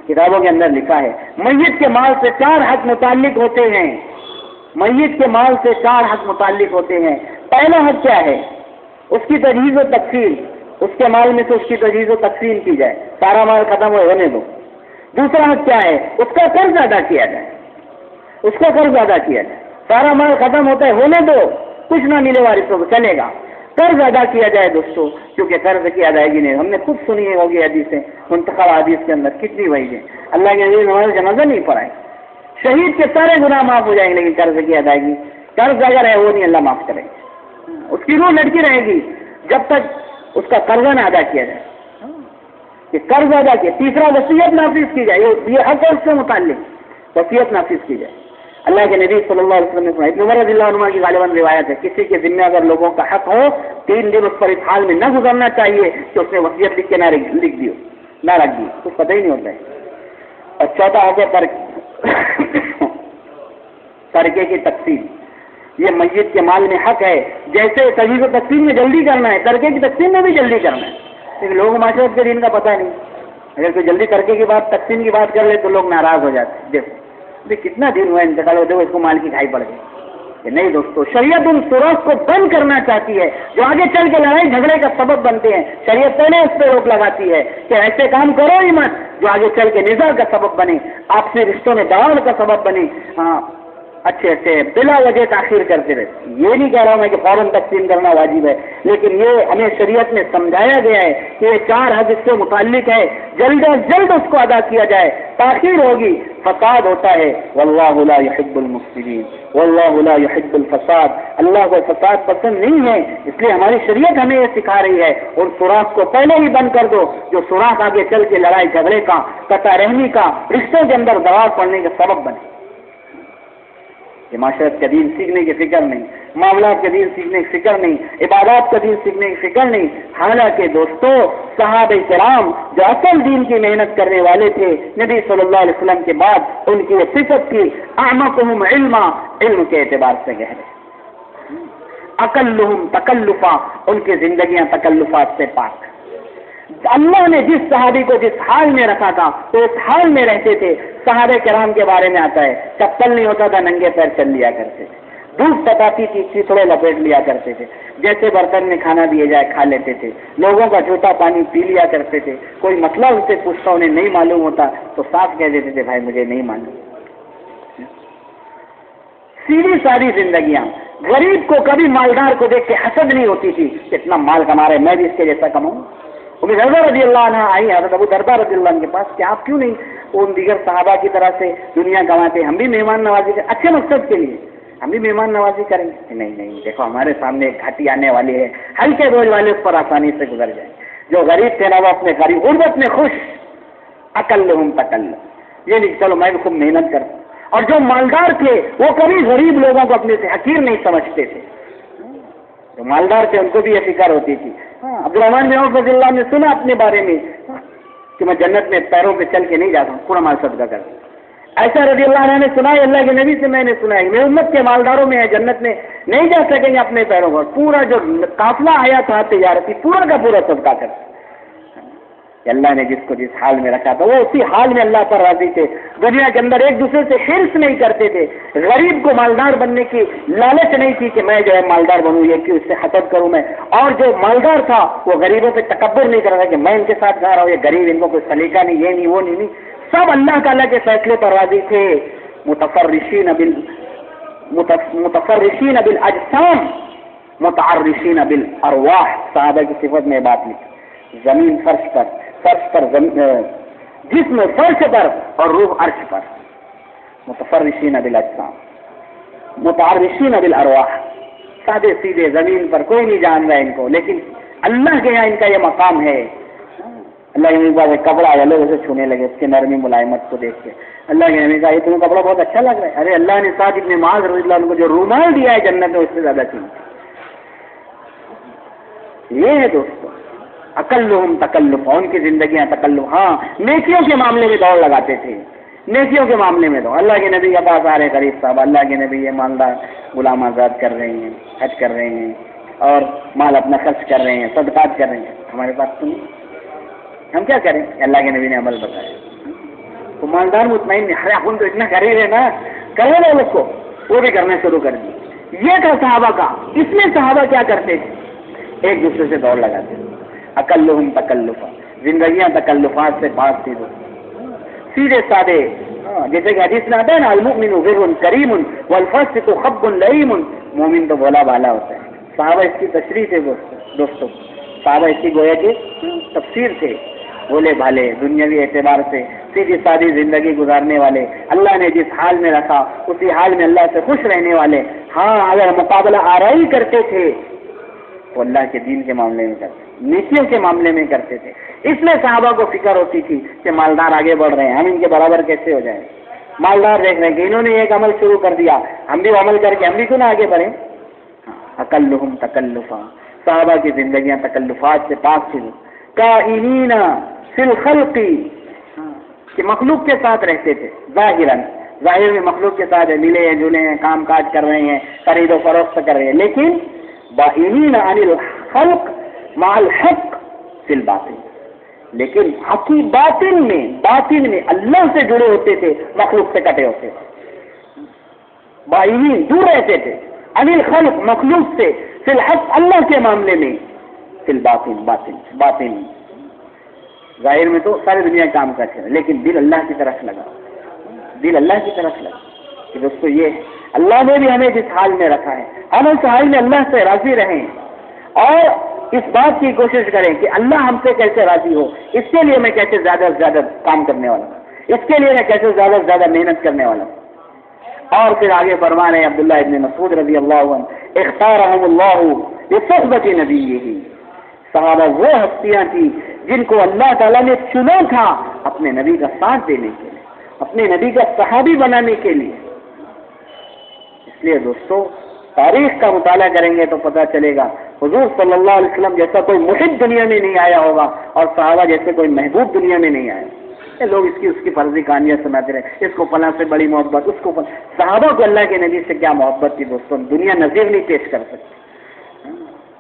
کتابوں کے اندر لکھا ہے میت کے مال سے 4 حق متعلق ہوتے ہیں، میت کے مال سے 4 حق متعلق ہوتے ہیں۔ پہلا حق کیا ہے؟ اس کی تجہیز و تقسیم، اس کے مال میں سے اس کی تجہیز و تقسیم کی جائے، سارا مال ختم ہونے دو۔ دوسرا حق کیا ہے؟ اس کا قرض ادا کیا جائے، اس کا قرض ادا کیا جائے، سارا مال ختم ہوتا ہے ہونے دو، کچھ نہ ملے وارثوں کو چلے گا، قرض ادا کیا جائے دوستو، کیونکہ قرض کی ادائیگی نہیں، ہم نے خود سنی ہوگی حدیثیں، منتخب حدیث کے اندر کتنی وعید ہے، اللہ کے نبی نماز جنازہ نہیں پڑھائے، شہید کے سارے گناہ معاف ہو جائیں گے لیکن قرض کی ادائیگی، قرض اگر ہے وہ نہیں اللہ معاف کرے گا، اس کی روح لٹکی رہے گی جب تک اس کا قرضہ نہ ادا کیا جائے، کہ قرض ادا کیا۔ تیسرا وصیت نافذ کی جائے، یہ حق ہے اس سے متعلق، وصیت نافذ کی جائے۔ اللہ کے نبی صلی اللہ علیہ وسلم نے فرمایا، ابن عمر رضی اللہ عنہ کی غالباً روایت ہے، کسی کے ذمہ اگر لوگوں کا حق ہو 3 دن اس پر اس حال میں نہ گزرنا چاہیے کہ اس نے وصیت لکھ کے نہ لکھ دی ہو، نہ رکھ دی، کچھ پتہ ہی نہیں ہوتا ہے۔ اور چوتھا ہو گیا ترکے کی تقسیم، یہ میت کے مال میں حق ہے، جیسے سبھی کو تقسیم میں جلدی کرنا ہے، ترکے کی تقسیم میں بھی جلدی کرنا ہے، لیکن لوگوں معاشرت کے دین کا پتہ نہیں، اگر کوئی جلدی ترکے کی بات تقسیم کی بات کر لے تو لوگ ناراض ہو جاتے ہیں۔ دیکھو کتنا دن ہوا انتقال ہوتے ہوئے، اس کو مال کی کھائی پڑ گئی۔ نہیں دوستو، شریعت ان سوراخ کو بند کرنا چاہتی ہے جو آگے چل کے لڑائی جھگڑے کا سبب بنتے ہیں۔ شریعت پہلے اس پہ روک لگاتی ہے کہ ایسے کام کرو ہی مت جو آگے چل کے نزاع کا سبب بنے، آپسی رشتوں میں دراڑ کا سبب بنے۔ ہاں اچھے اچھے بلا وجہ تاخیر کرتے رہتے، یہ نہیں کہہ رہا ہوں میں کہ فوراً تقسیم کرنا واجب ہے، لیکن یہ ہمیں شریعت میں سمجھایا گیا ہے کہ یہ 4 حد اس سے متعلق ہے، جلد از جلد اس کو ادا کیا جائے، تاخیر ہوگی فساد ہوتا ہے۔ واللہ لا يحب المفسدین واللہ لا يحب الفساد، اللہ کو فساد پسند نہیں ہے، اس لیے ہماری شریعت ہمیں یہ سکھا رہی ہے ان سوراخ کو پہلے ہی بند کر دو جو سوراخ آگے چل کے لڑائی جھگڑے کا، قطع رحمی کا، رشتوں کے اندر دراڑ پڑنے کا سبب بنے۔ کہ معاشرت کا دین سیکھنے کی فکر نہیں، معاملات کا دین سیکھنے کی فکر نہیں، عبادات کا دین سیکھنے کی فکر نہیں۔ حالانکہ دوستو صحابہ کرام جو اصل دین کی محنت کرنے والے تھے، نبی صلی اللہ علیہ وسلم کے بعد ان کی یہ صفت تھی، اعمقہم علما، علم کے اعتبار سے گہرے، اقلہم تکلفا، ان کی زندگیاں تکلفات سے پاک۔ اللہ نے جس صحابی کو جس حال میں رکھا تھا تو اس حال میں رہتے تھے۔ صحابہ کرام کے بارے میں آتا ہے چپل نہیں ہوتا تھا، ننگے پیر چل لیا کرتے تھے، دھوپ ستاتی تھی چیتڑے لپیٹ لیا کرتے تھے، جیسے برتن میں کھانا دیے جائے کھا لیتے تھے، لوگوں کا جوتا پانی پی لیا کرتے تھے، کوئی مسئلہ ان سے پوچھتا انہیں نہیں معلوم ہوتا تو صاف کہہ دیتے تھے بھائی مجھے نہیں معلوم۔ سیدھی سادی زندگیاں، غریب کو کبھی مالدار کو دیکھ کے حسد نہیں ہوتی تھی کہ اتنا مال کما رہے میں بھی اس کے جیسا کماؤں۔ ام حضرہ رضی اللہ عنہ آئی حضرت ابو درداء رضی اللہ عنہ کے پاس کہ آپ کیوں نہیں ان دیگر صحابہ کی طرح سے دنیا کماتے، ہم بھی مہمان نوازی کریں، اچھے مقصد کے لیے ہم بھی مہمان نوازی کریں گے۔ نہیں دیکھو ہمارے سامنے ایک گھاٹی آنے والی ہے، ہلکے بوجھ والے اس پر آسانی سے گزر جائیں، جو غریب تھے نا وہ اپنے غریب غربت میں خوش، اقلہم تکلف، یہ نہیں چلو میں بھی خوب محنت کرتا ہوں۔ اور جو مالدار تھے وہ کبھی غریب لوگوں کو اپنے سے حقیر نہیں سمجھتے تھے، جو مالدار تھے ان کو بھی یہ فکر ہوتی تھی۔ عبدالرحمن بن عوف رضی اللہ عنہ نے سنا اپنے بارے میں کہ میں جنت میں پیروں پہ چل کے نہیں جاتا ہوں، پورا مال صدقہ کرتا ہوں۔ ایسا رضی اللہ عنہ نے سنا ہے، اللہ کے نبی سے میں نے سنا ہے، میری امت کے مالداروں میں ہے جنت میں نہیں جا سکیں گے اپنے پیروں پر، پورا جو قافلہ آیا تھا تجارتی پورا کا پورا صدقہ کرتا۔ اللہ نے جس کو جس حال میں رکھا تھا وہ اسی حال میں اللہ پر راضی تھے، دنیا کے اندر ایک دوسرے سے حرص نہیں کرتے تھے، غریب کو مالدار بننے کی لالچ نہیں تھی کہ میں جو ہے مالدار بنوں، یہ کیوں اس سے حسد کروں میں، اور جو مالدار تھا وہ غریبوں پہ تکبر نہیں کر رہا کہ میں ان کے ساتھ جا رہا ہوں، یہ غریب ان کو کوئی سلیقہ نہیں، یہ نہیں وہ نہیں، سب اللہ تعالیٰ کے فیصلے پر راضی تھے۔ متفرشین بالاجسام متعرشین بالارواح، صحابہ کی صفت میں بات لکھی، زمین فرش پر جسم فرش پر اور روح عرش پر، متفرشین بالاجسام متعرشین بالارواح، سادے سیدھے زمین پر کوئی نہیں جان رہا ان کو، لیکن اللہ کے یہاں ان کا یہ مقام ہے۔ اللہ کے نبی کپڑا والے اسے چھونے لگے اس کے نرمی ملائمت کو دیکھ کے، اللہ کے نبی کہا یہ تمہیں کپڑا بہت اچھا لگ رہا ہے، ارے اللہ نے سعد ابن معاذ رضی اللہ عنہ کو جو رومال دیا ہے جنت میں اس سے زیادہ قیمتی۔ یہ ہے دوستو اقلہم تکلف، ان کی زندگیاں تکلف۔ ہاں نیکیوں کے معاملے میں دوڑ لگاتے تھے، نیکیوں کے معاملے میں تو اللہ کے نبی کے پاس آ رہے غریب صاحب، اللہ کے نبی یہ مالدار غلام آزاد کر رہے ہیں، حج کر رہے ہیں اور مال اپنا خرچ کر رہے ہیں، صدقات کر رہے ہیں، ہمارے پاس تو نہیں، ہم کیا کریں؟ اللہ کے نبی نے عمل بتایا۔ تو مالدار مطمئن نہیں، ارے اپن تو اتنا کر ہی رہے نا، کرے رہے لوگ کو، وہ بھی کرنا شروع کر دی۔ یہ تھا صحابہ کا، اس میں صحابہ کیا کرتے تھے؟ ایک دوسرے سے دوڑ لگاتے تھے۔ اقلہم تکلفا، زندگیاں تکلفات سے پاک تھی، سیدھے سادے، جیسے کہ حدیث میں آتا ہے نا المؤمن بر کریم والفاسق خب لئیم، مومن تو بولا بالا ہوتا ہے۔ صحابہ اس کی تشریح تھے دوستوں، صحابہ اس کی گویا کے تفسیر تھے، بولے بھالے، دنیاوی اعتبار سے سیدھی سادی زندگی گزارنے والے، اللہ نے جس حال میں رکھا اسی حال میں اللہ سے خوش رہنے والے۔ ہاں اگر مقابلہ آرائی کرتے تھے تو اللہ کے دین کے معاملے میں کرتے، نیکیوں کے معاملے میں کرتے تھے۔ اس لیے صحابہ کو فکر ہوتی تھی کہ مالدار آگے بڑھ رہے ہیں، ہم ان کے برابر کیسے ہو جائیں؟ مالدار دیکھ رہے ہیں کہ انہوں نے ایک عمل شروع کر دیا، ہم بھی عمل کر کے ہم بھی کیوں نہ آگے بڑھیں؟ اقلہم تکلفا، صحابہ کی زندگیاں تکلفات سے پاک تھی۔ کائنین فی الخلق کہ مخلوق کے ساتھ رہتے تھے، ظاہر میں مخلوق کے ساتھ ملے ہیں جلے ہیں، کام کاج کر رہے ہیں، خرید و فروخت کر رہے ہیں، لیکن بائنین عن الخلق مع الحق فی الباطن، لیکن حقی باطن میں اللہ سے جڑے ہوتے تھے، مخلوق سے کٹے ہوتے تھے، بائنین دور رہتے تھے، عن الخلق مخلوق سے، فی الحق اللہ کے معاملے میں، فی الباطن باطن ظاہر میں تو ساری دنیا کام کرتے ہیں، لیکن دل اللہ کی طرف لگا، کہ دوستو یہ اللہ نے بھی ہمیں جس حال میں رکھا ہے ہم اس حال میں اللہ سے راضی رہیں اور اس بات کی کوشش کریں کہ اللہ ہم سے کیسے راضی ہو، اس کے لیے میں کیسے زیادہ سے زیادہ کام کرنے والا ہوں، اس کے لیے میں کیسے زیادہ سے زیادہ محنت کرنے والا ہوں۔ اور پھر آگے فرما رہے ہیں عبداللہ ابن مسعود رضی اللہ عنہ، اختارہم اللہ لصحبۃ نبیہ، صحابہ وہ ہستیاں تھیں جن کو اللہ تعالیٰ نے چنا تھا اپنے نبی کا ساتھ دینے کے لیے، اپنے نبی کا صحابی بنانے کے لیے۔ اس لیے دوستو تاریخ کا مطالعہ کریں گے تو پتہ چلے گا حضور صلی اللہ علیہ وسلم جیسا کوئی محب دنیا میں نہیں آیا ہوگا اور صحابہ جیسے کوئی محبوب دنیا میں نہیں آیا۔ یہ لوگ اس کی فرضی کہانیاں سناتے رہے، اس کو فلاں سے بڑی محبت، اس کو صحابہ کو اللہ کے نبی سے کیا محبت تھی دوستوں، دنیا نظیر نہیں پیش کر سکتی۔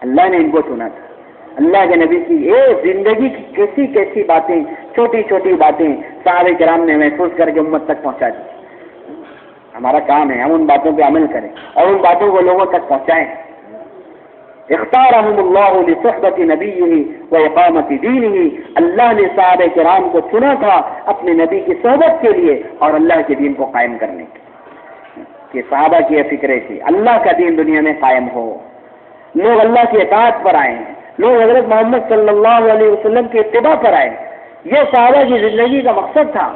اللہ نے ان کو چنا تھا، اللہ کے نبی کی زندگی کی کیسی کیسی باتیں، چھوٹی چھوٹی باتیں صحابہ کرام نے محفوظ کر کے امت تک پہنچا دی۔ ہمارا کام ہے ہم ان باتوں پہ عمل کریں اور ان باتوں کو لوگوں تک پہنچائیں۔ اختارہم اللہ لصحبۃ نبیہ و اقامت دینہ، اللہ نے صحابہ کرام کو چنا تھا اپنے نبی کی صحبت کے لیے اور اللہ کے دین کو قائم کرنے کے لیے، کہ صحابہ کی یہ فکر تھی اللہ کا دین دنیا میں قائم ہو، لوگ اللہ کی اطاعت پر آئیں، لوگ حضرت محمد صلی اللہ علیہ وسلم کی اتباع پر آئے۔ یہ صحابہ کی زندگی کا مقصد تھا،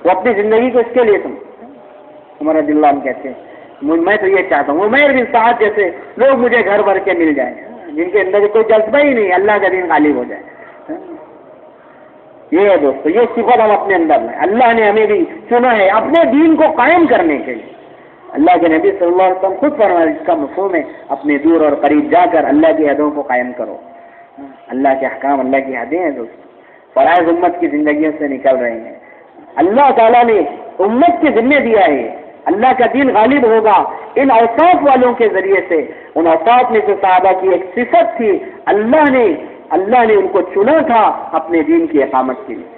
وہ اپنی زندگی کو اس کے لیے عمر رضی اللہ عنہ کہتے ہیں میں تو یہ چاہتا ہوں عمیر بن سعد جیسے لوگ مجھے گھر بھر کے مل جائیں، جن کے اندر کوئی جذبہ ہی نہیں، اللہ کا دین غالب ہو جائے۔ یہ ہے دوستو، یہ صفت ہم اپنے اندر لیں۔ اللہ نے ہمیں بھی چنا ہے اپنے دین کو قائم کرنے کے لیے۔ اللہ کے نبی صلی اللہ علیہ وسلم خود فرمایا، اس کا مفہوم ہے اپنے دور اور قریب جا کر اللہ کی حدوں کو قائم کرو۔ اللہ کے احکام، اللہ کی حدیں ہیں دوستو، فرائض امت کی زندگیوں سے نکل رہے ہیں۔ اللہ تعالیٰ نے امت کے ذمہ دیا ہے، اللہ کا دین غالب ہوگا ان اوصاف والوں کے ذریعے سے۔ ان اوصاف میں سے صحابہ کی ایک صفت تھی، اللہ نے ان کو چنا تھا اپنے دین کی اقامت کے لیے۔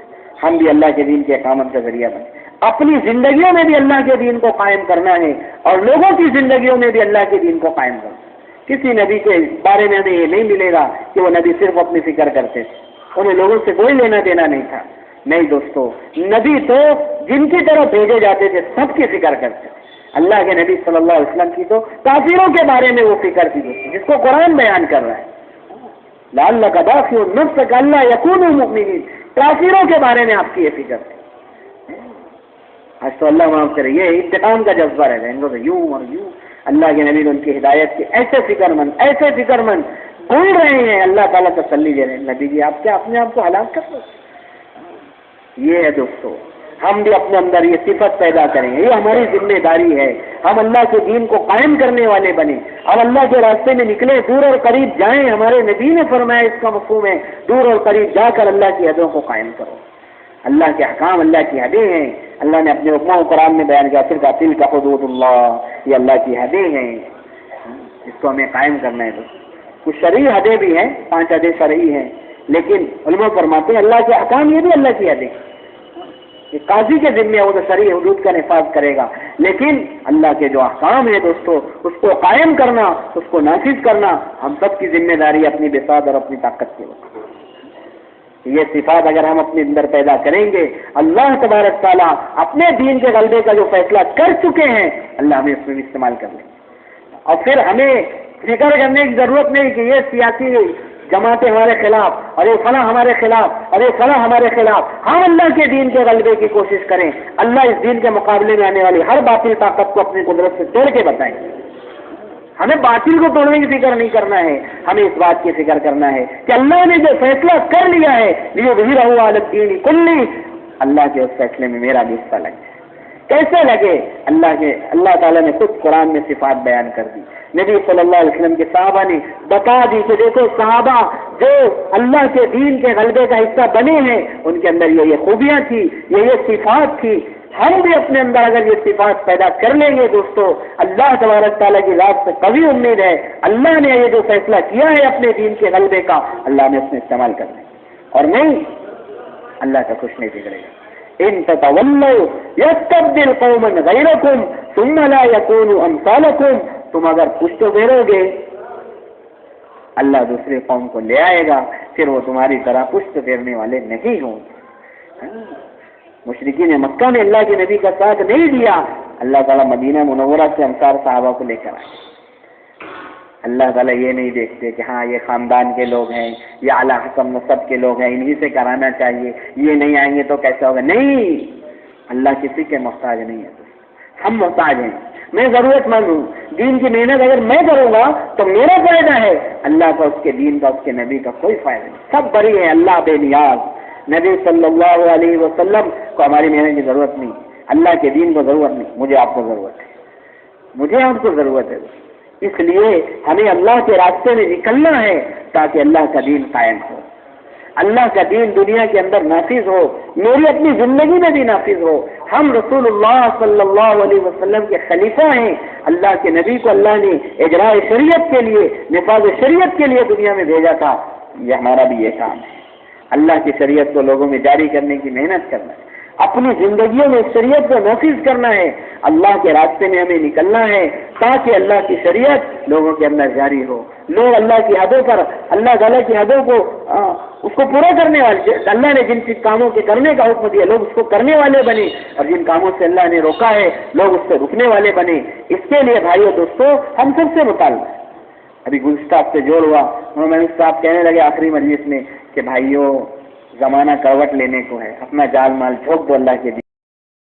ہم بھی اللہ کے دین کی اقامت کا ذریعہ بنے، اپنی زندگیوں میں بھی اللہ کے دین کو قائم کرنا ہے اور لوگوں کی زندگیوں میں بھی اللہ کے دین کو قائم کرنا۔ کسی نبی کے بارے میں ہمیں یہ نہیں ملے گا کہ وہ نبی صرف اپنی فکر کرتے تھے، انہیں لوگوں سے کوئی لینا دینا نہیں تھا۔ نہیں دوستو، نبی تو جن کی طرف بھیجے جاتے تھے سب کی فکر کرتے تھے۔ اللہ کے نبی صلی اللہ علیہ وسلم کی تو کافروں کے بارے میں وہ فکر تھی جس کو قرآن بیان کر رہا ہے، لعلک باخع نفسک الا یکونوا مؤمنین، کافروں کے بارے میں آپ کی یہ فکر تھی۔ آج تو اللہ معاف کرے، یہ انتقام کا جذبہ رہ گیا ان کو، یوں اور یوں۔ اللہ کے نبی نے ان کی ہدایت کے ایسے فکر مند بول رہے ہیں، اللہ تعالیٰ تسلی دے رہے ہیں، نبی جی آپ کیا اپنے آپ کو ہلاک کر دو۔ یہ ہے دوستو، ہم بھی اپنے اندر یہ صفت پیدا کریں، یہ ہماری ذمہ داری ہے۔ ہم اللہ کے دین کو قائم کرنے والے بنیں، ہم اللہ کے راستے میں نکلیں، دور اور قریب جائیں۔ ہمارے نبی نے فرمایا، اس کا مفہوم ہے دور اور قریب جا کر اللہ کی حدوں کو قائم کرو۔ اللہ کے احکام، اللہ کی حدیں ہیں، اللہ نے اپنے حکموں قرآن میں بیان کیا، پھر قاتل کا حدود اللہ، یہ اللہ کی حدیں ہیں، اس کو ہمیں قائم کرنا ہے۔ کچھ شرعی حدیں بھی ہیں، 5 حدیں شرعی ہیں، لیکن علماء فرماتے ہیں اللہ کے احکام یہ بھی اللہ کی حدیں، کہ قاضی کے ذمہ وہ تو شرعی حدود کا نفاذ کرے گا، لیکن اللہ کے جو احکام ہیں دوستو اس کو قائم کرنا، اس کو نافذ کرنا ہم سب کی ذمہ داری اپنی بساط اور اپنی طاقت کے وقت۔ یہ صفات اگر ہم اپنے اندر پیدا کریں گے، اللہ تبارک تعالیٰ اپنے دین کے غلبے کا جو فیصلہ کر چکے ہیں اللہ ہمیں اس میں بھی استعمال کر لیں گے، اور پھر ہمیں فکر کرنے کی ضرورت نہیں کہ یہ سیاسی جماعتیں ہمارے خلاف اور یہ فلاں ہمارے خلاف اور یہ فلاں ہمارے خلاف۔ ہم اللہ کے دین کے غلبے کی کوشش کریں، اللہ اس دین کے مقابلے میں آنے والی ہر باطل طاقت کو اپنی قدرت سے توڑ کے بتائیں۔ ہمیں باطل کو توڑنے کی فکر نہیں کرنا ہے، ہمیں اس بات کی فکر کرنا ہے کہ اللہ نے جو فیصلہ کر لیا ہے لیظہرہ علی الدین کلہ، اللہ کے اس فیصلے میں میرا بھی حصہ لگ جائے۔ کیسے لگے؟ اللہ تعالیٰ نے خود قرآن میں صفات بیان کر دی، نبی صلی اللہ علیہ وسلم کے صحابہ نے بتا دی کہ دیکھو صحابہ جو اللہ کے دین کے غلبے کا حصہ بنے ہیں ان کے اندر یہ خوبیاں تھی، یہ صفات تھی۔ ہم بھی اپنے اندر اگر یہ صفات پیدا کر لیں گے دوستو، اللہ تبارک تعالیٰ کی ذات سے قوی امید ہے، اللہ نے یہ جو فیصلہ کیا ہے اپنے دین کے غلبے کا، اللہ نے اس میں استعمال کرنا ہے، اور نہیں اللہ کا خوش نہیں بگڑے گا۔ ان تتولوا یستبدل قوما غیرکم ثم لا یکونوا امثالکم، تم اگر پشت پھیرو گے اللہ دوسری قوم کو لے آئے گا، پھر وہ تمہاری طرح پشت پھیرنے والے نہیں ہوں۔ مشرکین مکہ نے اللہ کے نبی کا ساتھ نہیں دیا، اللہ تعالیٰ مدینہ منورہ سے انصار صحابہ کو لے کر آئے۔ اللہ تعالیٰ یہ نہیں دیکھتے کہ ہاں یہ خاندان کے لوگ ہیں، یہ اعلیٰ حسب نسب کے لوگ ہیں، انہی سے کرانا چاہیے، یہ نہیں آئیں گے تو کیسا ہوگا۔ نہیں، اللہ کسی کے محتاج نہیں ہے، ہم محتاج ہیں، میں ضرورت مند ہوں۔ دین کی محنت اگر میں کروں گا تو میرا فائدہ ہے، اللہ کا، اس کے دین کا، اس کے نبی کا کوئی فائدہ نہیں۔ سب بری ہے، اللہ بے نیاز، نبی صلی اللہ علیہ وسلم کو ہماری محنت کی ضرورت نہیں، اللہ کے دین کو ضرورت نہیں، مجھے آپ کو ضرورت ہے، مجھے آپ کو ضرورت ہے۔ اس لیے ہمیں اللہ کے راستے میں نکلنا ہے تاکہ اللہ کا دین قائم ہو، اللہ کا دین دنیا کے اندر نافذ ہو، میری اپنی زندگی میں بھی نافذ ہو۔ ہم رسول اللہ صلی اللہ علیہ وسلم کے خلیفہ ہیں، اللہ کے نبی کو اللہ نے اجراء شریعت کے لیے، نفاذ شریعت کے لیے دنیا میں بھیجا تھا، یہ ہمارا بھی یہ کام ہے، اللہ کی شریعت کو لوگوں میں جاری کرنے کی محنت کرنا ہے، اپنی زندگیوں میں شریعت کو نافذ کرنا ہے، اللہ کے راستے میں ہمیں نکلنا ہے تاکہ اللہ کی شریعت لوگوں کے اندر جاری ہو، لوگ اللہ کی حدوں پر، اللہ تعالیٰ کی حدوں کو اس کو پورا کرنے والے، اللہ نے جن کاموں کے کرنے کا حکم دیا لوگ اس کو کرنے والے بنے، اور جن کاموں سے اللہ نے روکا ہے لوگ اس سے رکنے والے بنے۔ اس کے لیے بھائیو دوستو ہم سب سے مطالبہ ہے۔ ابھی گزشتہ ہفتے جوڑ ہوا، مولانا صاحب کہنے لگے آخری مجلس میں کہ بھائیو زمانہ کروٹ لینے کو ہے، اپنا جال مال جھونک دو اللہ کے